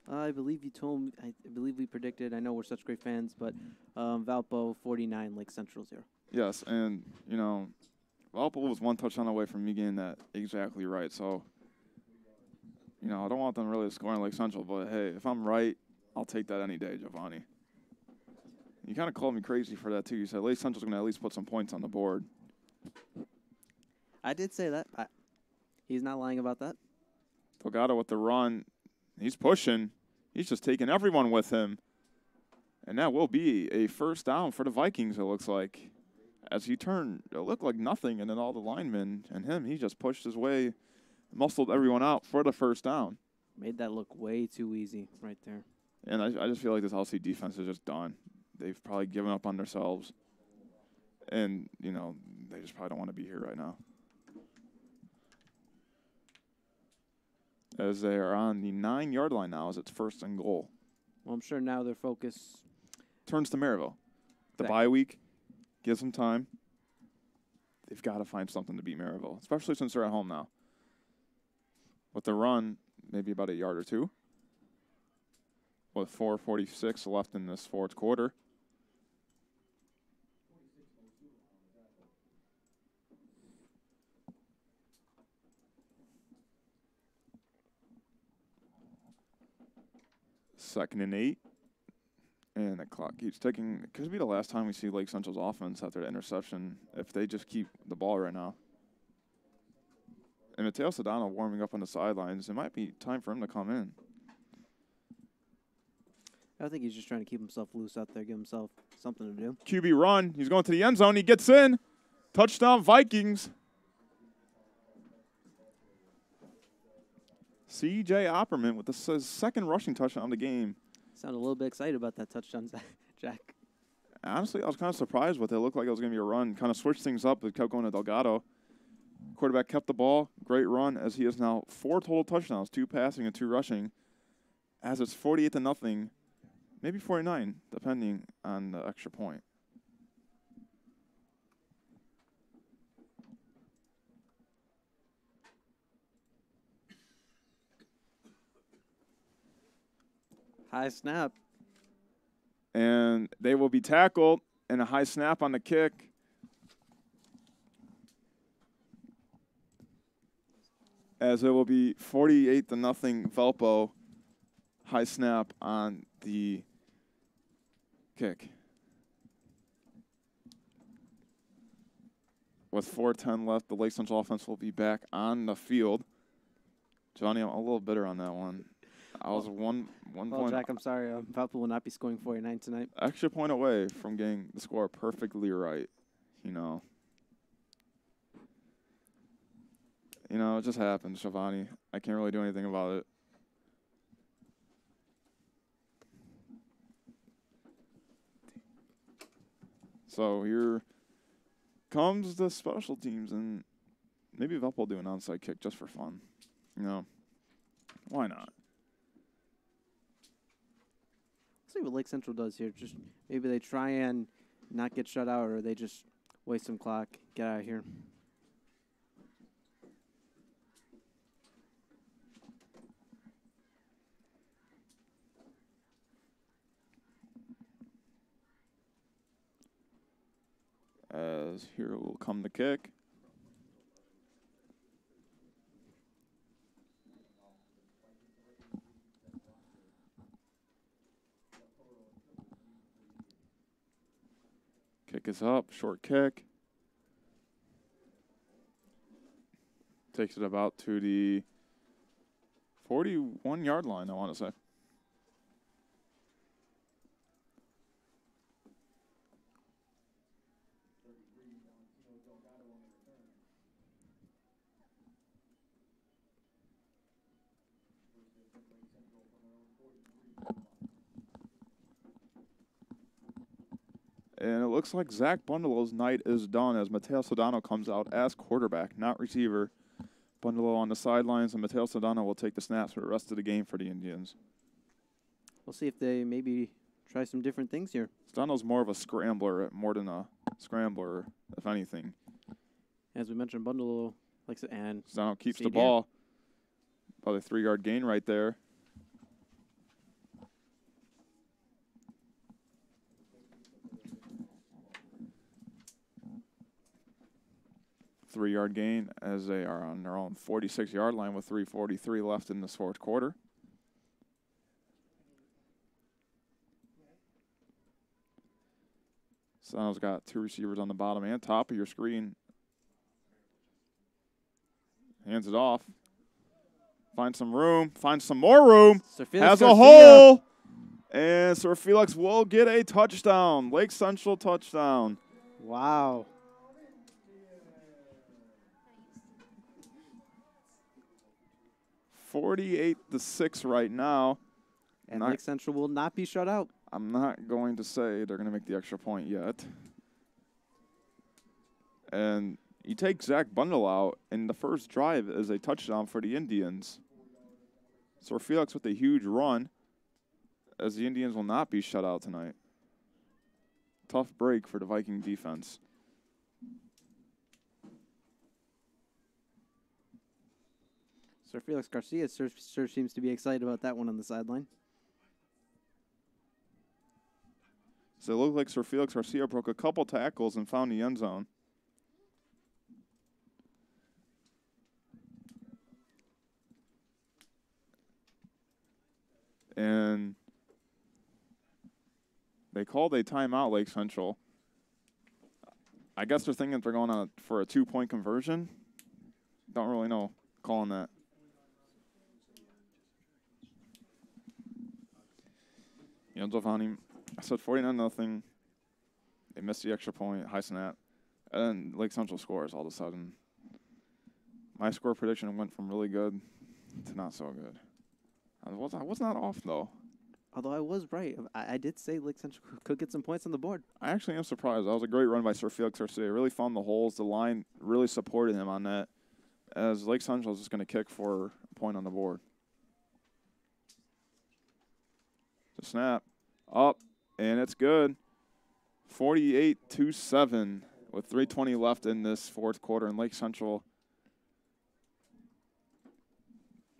I believe you told me, I believe we predicted, I know we're such great fans, but Valpo 49, Lake Central 0. Yes, and, you know, Valpo was 1 touchdown away from me getting that exactly right. So, you know, I don't want them really scoring Lake Central, but, hey, if I'm right, I'll take that any day, Giovanni. You kind of called me crazy for that, too. You said Lake Central's going to at least put some points on the board. I did say that. He's not lying about that. Delgado with the run. He's pushing. He's just taking everyone with him. And that will be a first down for the Vikings, it looks like. As he turned, it looked like nothing, and then all the linemen and him, he just pushed his way, muscled everyone out for the first down. Made that look way too easy right there. And I just feel like this LC defense is just done. They've probably given up on themselves. And, you know, they just probably don't want to be here right now. As they are on the 9-yard line now as it's 1st and goal. Well, I'm sure now their focus turns to Maryville. The bye week gives them time. They've got to find something to beat Maryville, especially since they're at home now. With the run, maybe about a yard or two. With 4:46 left in this fourth quarter. Second and 8. And the clock keeps ticking. It could be the last time we see Lake Central's offense after the interception if they just keep the ball right now. And Mateo Sedano warming up on the sidelines. It might be time for him to come in. I think he's just trying to keep himself loose out there, give himself something to do. QB run. He's going to the end zone. He gets in. Touchdown, Vikings. C.J. Opperman with the second rushing touchdown of the game. Sound a little bit excited about that touchdown, Jack. Honestly, I was kind of surprised with it. It looked like it was going to be a run. Kind of switched things up. It kept going to Delgado. Quarterback kept the ball. Great run as he has now 4 total touchdowns, 2 passing and 2 rushing. As it's 48-0, maybe 49, depending on the extra point. High snap. And they will be tackled, and a high snap on the kick. As it will be 48-0 Valpo. High snap on the kick. With 4:10 left, the Lake Central offense will be back on the field. Johnny, I'm a little bitter on that one. I was one point. Jack, I'm sorry. Valpo will not be scoring 49 tonight. Extra point away from getting the score perfectly right. You know, it just happens, Shivani. I can't really do anything about it. So here comes the special teams, and maybe Valpo will do an onside kick just for fun. Why not? See what Lake Central does here. Just maybe they try and not get shut out, or they just waste some clock, get out of here. As here will come the kick. Kick is up, short kick. Takes it about to the 41-yard line, I want to say. And it looks like Zach Bundelow's night is done as Mateo Sodano comes out as quarterback, not receiver. Bundelow on the sidelines, and Mateo Sodano will take the snaps for the rest of the game for the Indians. We'll see if they maybe try some different things here. Sodano's more of a scrambler, more than a scrambler, if anything. As we mentioned, Bundelow likes it, and Sodano keeps the ball. About a 3-yard gain right there. Three-yard gain as they are on their own 46-yard line with 3:43 left in this fourth quarter. Sono's got 2 receivers on the bottom and top of your screen. Hands it off. Finds some room. Finds some more room. Has a hole. And Sir Felix will get a touchdown. Lake Central touchdown. Wow. $48-6 right now. And Lake Central will not be shut out. I'm not going to say they're going to make the extra point yet. And you take Zach Bundle out, and the first drive is a touchdown for the Indians. Sir Felix with a huge run, as the Indians will not be shut out tonight. Tough break for the Viking defense. Sir Felix Garcia sure seems to be excited about that one on the sideline. So it looked like Sir Felix Garcia broke a couple tackles and found the end zone. And they called a timeout, Lake Central. I guess they're thinking they're going on for a 2-point conversion. Don't really know calling that. Giovanni, I said 49-0. They missed the extra point, high snap. And then Lake Central scores all of a sudden. My score prediction went from really good to not so good. I was not off, though. Although I was right. I did say Lake Central could get some points on the board. I actually am surprised. That was a great run by Sir Felix Garcia. Really found the holes. The line really supported him on that, as Lake Central is just going to kick for a point on the board. The snap. Up, and it's good. 48-7 with 3:20 left in this fourth quarter, and Lake Central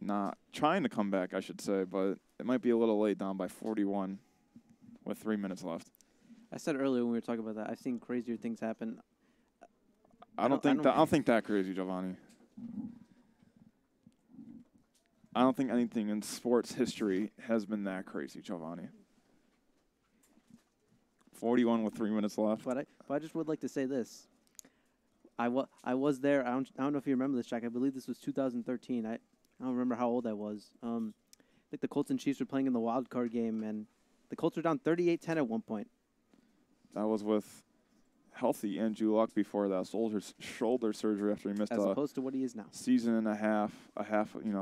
not trying to come back, I should say, but it might be a little late, down by 41 with 3 minutes left. I said earlier when we were talking about that, I've seen crazier things happen. I don't think that crazy, Giovanni. I don't think anything in sports history has been that crazy, Giovanni. 41 with 3 minutes left. But I just would like to say this. I was there. I don't know if you remember this, Jack. I believe this was 2013. I don't remember how old I was. I think the Colts and Chiefs were playing in the wild card game, and the Colts were down 38-10 at one point. That was with healthy Andrew Luck before that shoulder surgery after he missed as opposed to what he is now. Season and a half,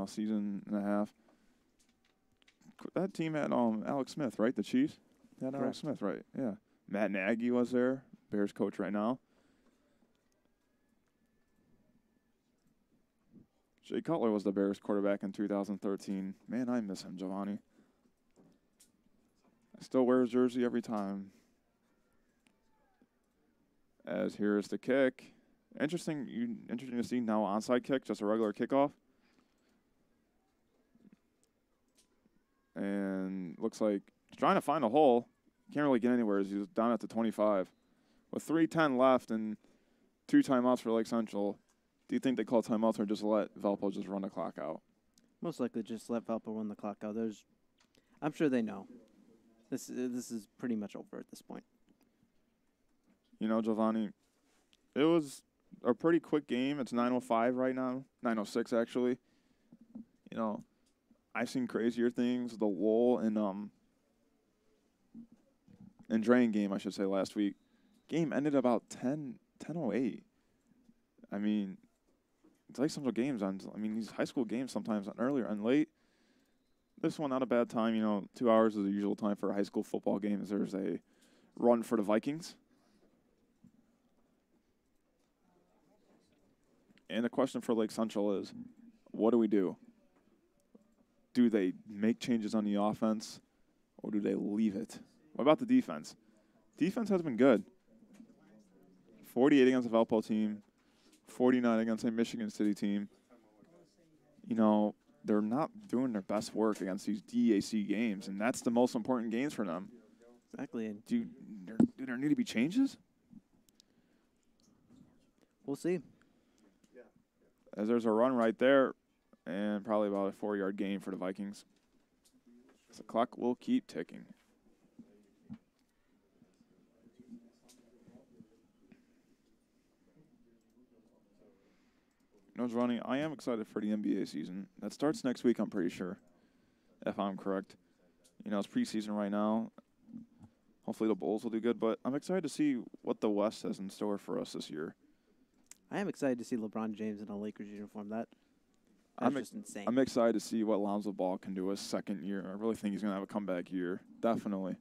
season and a half. That team had Alex Smith, right? The Chiefs? They had Alex Smith, right? Yeah. Matt Nagy was there, Bears coach right now. Jay Cutler was the Bears quarterback in 2013. Man, I miss him, Giovanni. I still wear his jersey every time. As here is the kick. Interesting to see now onside kick, just a regular kickoff. And looks like he's trying to find a hole. Can't really get anywhere as he's down at the 25. With 3:10 left and 2 timeouts for Lake Central, do you think they call timeouts or just let Valpo just run the clock out? Most likely just let Valpo run the clock out. I'm sure they know. This is pretty much over at this point. You know, Giovanni, it was a pretty quick game. It's 9:05 right now, 9:06 actually. You know, I've seen crazier things. The Lowell and Drain game, I should say, last week. Game ended about 10:08. I mean, it's like some of the games these high school games sometimes on earlier and late. This one, not a bad time. 2 hours is the usual time for a high school football game. There's a run for the Vikings. And the question for Lake Central is, what do we do? Do they make changes on the offense, or do they leave it? What about the defense? Defense has been good. 48 against a Valpo team, 49 against a Michigan City team. They're not doing their best work against these DAC games, and that's the most important games for them. Exactly. Do there need to be changes? We'll see. As there's a run right there, and probably about a 4-yard gain for the Vikings. The clock will keep ticking. Giovanni, I am excited for the NBA season. That starts next week, I'm pretty sure, if I'm correct. It's preseason right now. Hopefully the Bulls will do good, but I'm excited to see what the West has in store for us this year. I am excited to see LeBron James in a Lakers uniform. That's just insane. I'm excited to see what Lonzo Ball can do his second year. I really think he's going to have a comeback year, definitely.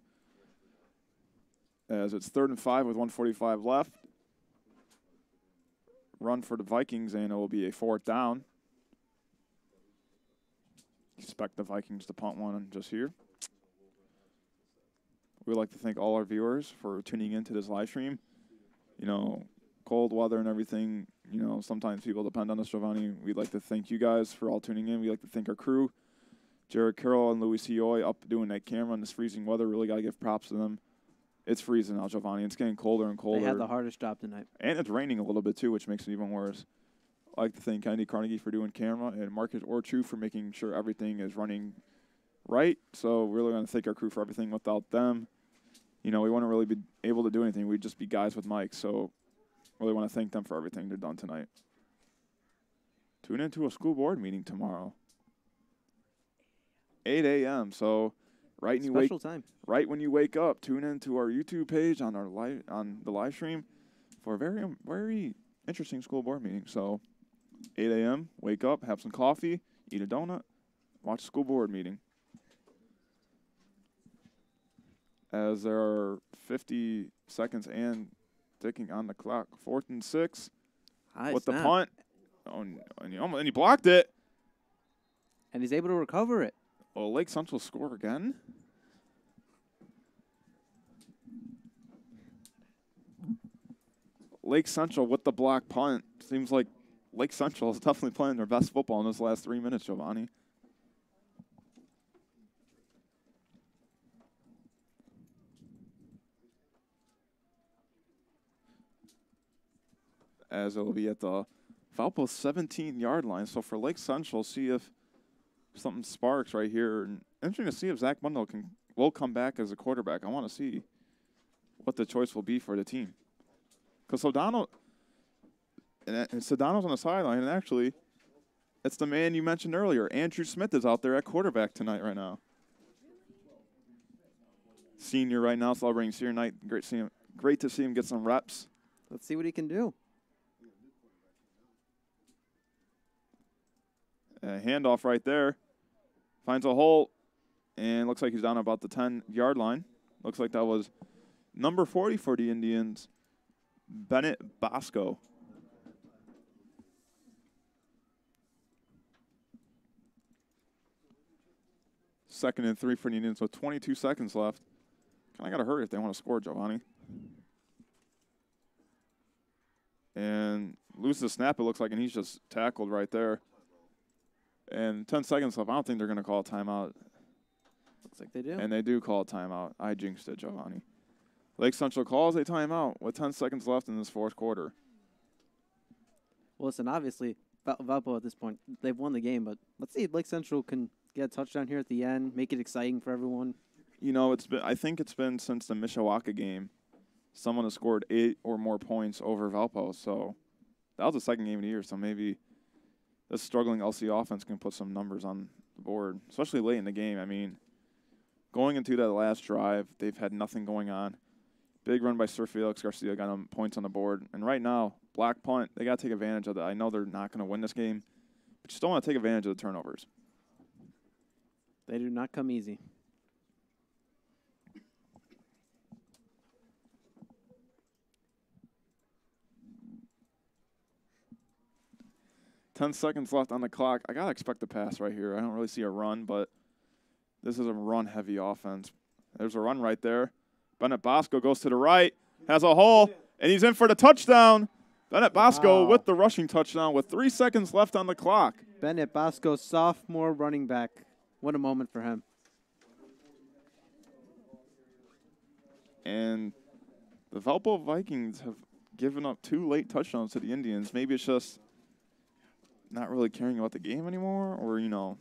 As it's 3rd and 5 with 1:45 left. Run for the Vikings, and it will be a 4th down. Expect the Vikings to punt one just here. We'd like to thank all our viewers for tuning into this live stream. Cold weather and everything, sometimes people depend on us, Giovanni. We'd like to thank you guys for all tuning in. We'd like to thank our crew, Jared Carroll and Louis Sioy, up doing that camera in this freezing weather. Really got to give props to them. It's freezing now, Giovanni. It's getting colder and colder. They had the hardest job tonight. And it's raining a little bit, too, which makes it even worse. I'd like to thank Kennedy Carnegie for doing camera and Marcus Orchu for making sure everything is running right. So we're really going to thank our crew for everything. Without them, we wouldn't really be able to do anything. We'd just be guys with mics. So really want to thank them for everything they've done tonight. Tune into a school board meeting tomorrow. 8 a.m. So Right Special time. Right when you wake up, tune into our YouTube page on the live stream for a very interesting school board meeting. So 8 a.m., wake up, have some coffee, eat a donut, watch the school board meeting. As there are 50 seconds and ticking on the clock. 4th and 6 with the punt. Oh, and he blocked it. And he's able to recover it. Well, Lake Central score again. Lake Central with the block punt. Seems like Lake Central is definitely playing their best football in those last 3 minutes, Giovanni. As it will be at the Valpo 17-yard line. So for Lake Central, see if something sparks right here. And interesting to see if Zach Mundell will come back as a quarterback. I want to see what the choice will be for the team. Because Sedano's on the sideline, and actually, it's the man you mentioned earlier. Andrew Smith is out there at quarterback tonight right now. Senior right now, celebrating senior night. Great to see him get some reps. Let's see what he can do. A handoff right there. Finds a hole, and looks like he's down about the 10-yard line. Looks like that was number 40 for the Indians, Bennett Bosco. Second and 3 for the Indians with 22 seconds left. Kind of got to hurry if they want to score, Giovanni. And loses the snap, it looks like, and he's just tackled right there. And 10 seconds left. I don't think they're going to call a timeout. Looks like they do. And they do call a timeout. I jinxed it, Giovanni. Lake Central calls a timeout with 10 seconds left in this fourth quarter. Well, listen, obviously, Valpo at this point, they've won the game, but let's see if Lake Central can get a touchdown here at the end, make it exciting for everyone. You know, I think it's been since the Mishawaka game, someone has scored 8 or more points over Valpo. So that was the second game of the year, so maybe this struggling LC offense can put some numbers on the board, especially late in the game. I mean, going into that last drive, they've had nothing going on. Big run by Sir Felix Garcia got them points on the board. And right now, black punt, they got to take advantage of that. I know they're not going to win this game, but you still want to take advantage of the turnovers. They do not come easy. Ten seconds left on the clock. I got to expect a pass right here. I don't really see a run, but this is a run-heavy offense. There's a run right there. Bennett Bosco goes to the right, has a hole, and he's in for the touchdown. Bennett Bosco with the rushing touchdown with 3 seconds left on the clock. Bennett Bosco, sophomore running back. What a moment for him. And the Valpo Vikings have given up 2 late touchdowns to the Indians. Maybe it's just not really caring about the game anymore, or, you know.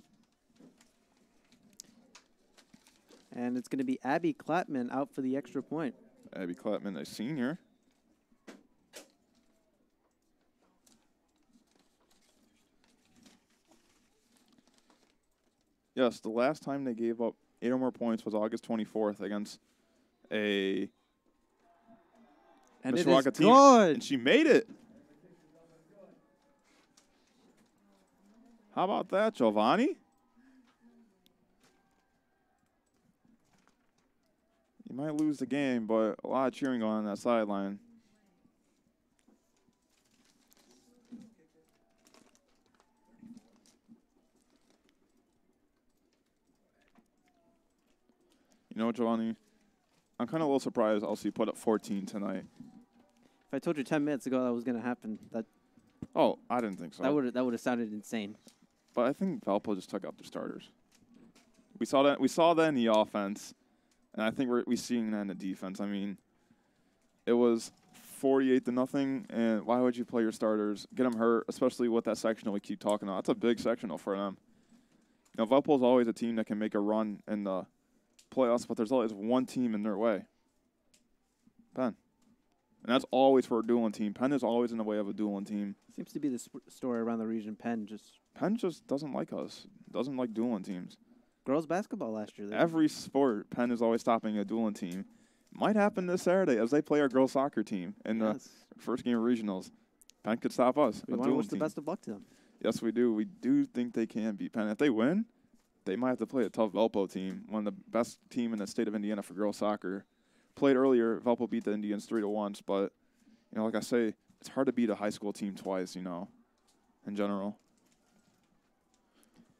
And it's going to be Abby Clapman out for the extra point. Abby Clapman, a senior. Yes, the last time they gave up 8 or more points was August 24th against a and Mishawaka it is team. good. And she made it. How about that, Giovanni? You might lose the game, but a lot of cheering going on that sideline. You know what, Giovanni? I'm kind of a little surprised LC put up 14 tonight. If I told you 10 minutes ago that was going to happen, Oh, I didn't think so. that would have sounded insane. But I think Valpo just took out their starters. We saw that in the offense, and I think we're seeing that in the defense. I mean, it was 48-0, and why would you play your starters, get them hurt, especially with that sectional we keep talking about? That's a big sectional for them. You know, Valpo's always a team that can make a run in the playoffs, but there's always one team in their way. Penn. And that's always for a dueling team. Penn is always in the way of a dueling team. Seems to be the story around the region. Penn just doesn't like us. Doesn't like dueling teams. girls basketball last year. Every sport, Penn is always stopping a dueling team. Might happen this Saturday as they play our girls soccer team in the first game of regionals. Penn could stop us. We want to wish the best of luck to them. Yes, we do. We do think they can beat Penn. If they win, they might have to play a tough Valpo team, one of the best team in the state of Indiana for girls soccer. Played earlier, Valpo beat the Indians 3-1, but like I say, it's hard to beat a high school team twice, in general.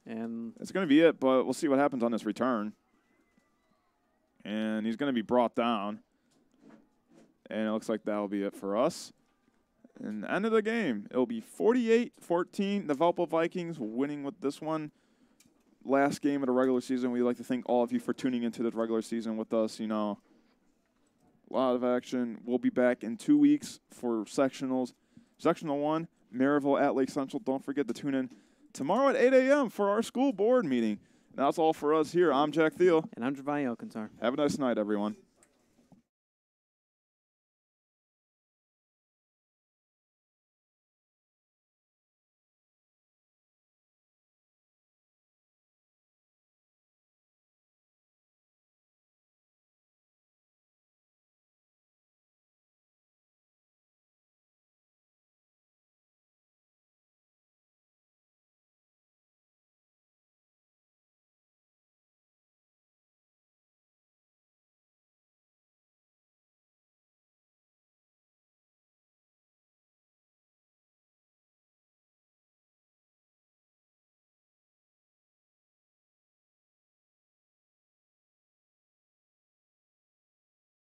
And it's going to be it, but we'll see what happens on this return. And he's going to be brought down. And it looks like that'll be it for us. And the end of the game, it'll be 48-14. The Valpo Vikings winning with this one. Last game of the regular season. We'd like to thank all of you for tuning into the regular season with us, A lot of action. We'll be back in 2 weeks for sectionals. Sectional 1, Maryville at Lake Central. Don't forget to tune in tomorrow at 8 a.m. for our school board meeting. And that's all for us here. I'm Jack Thiel. And I'm Giovanni Alcantar. Have a nice night, everyone.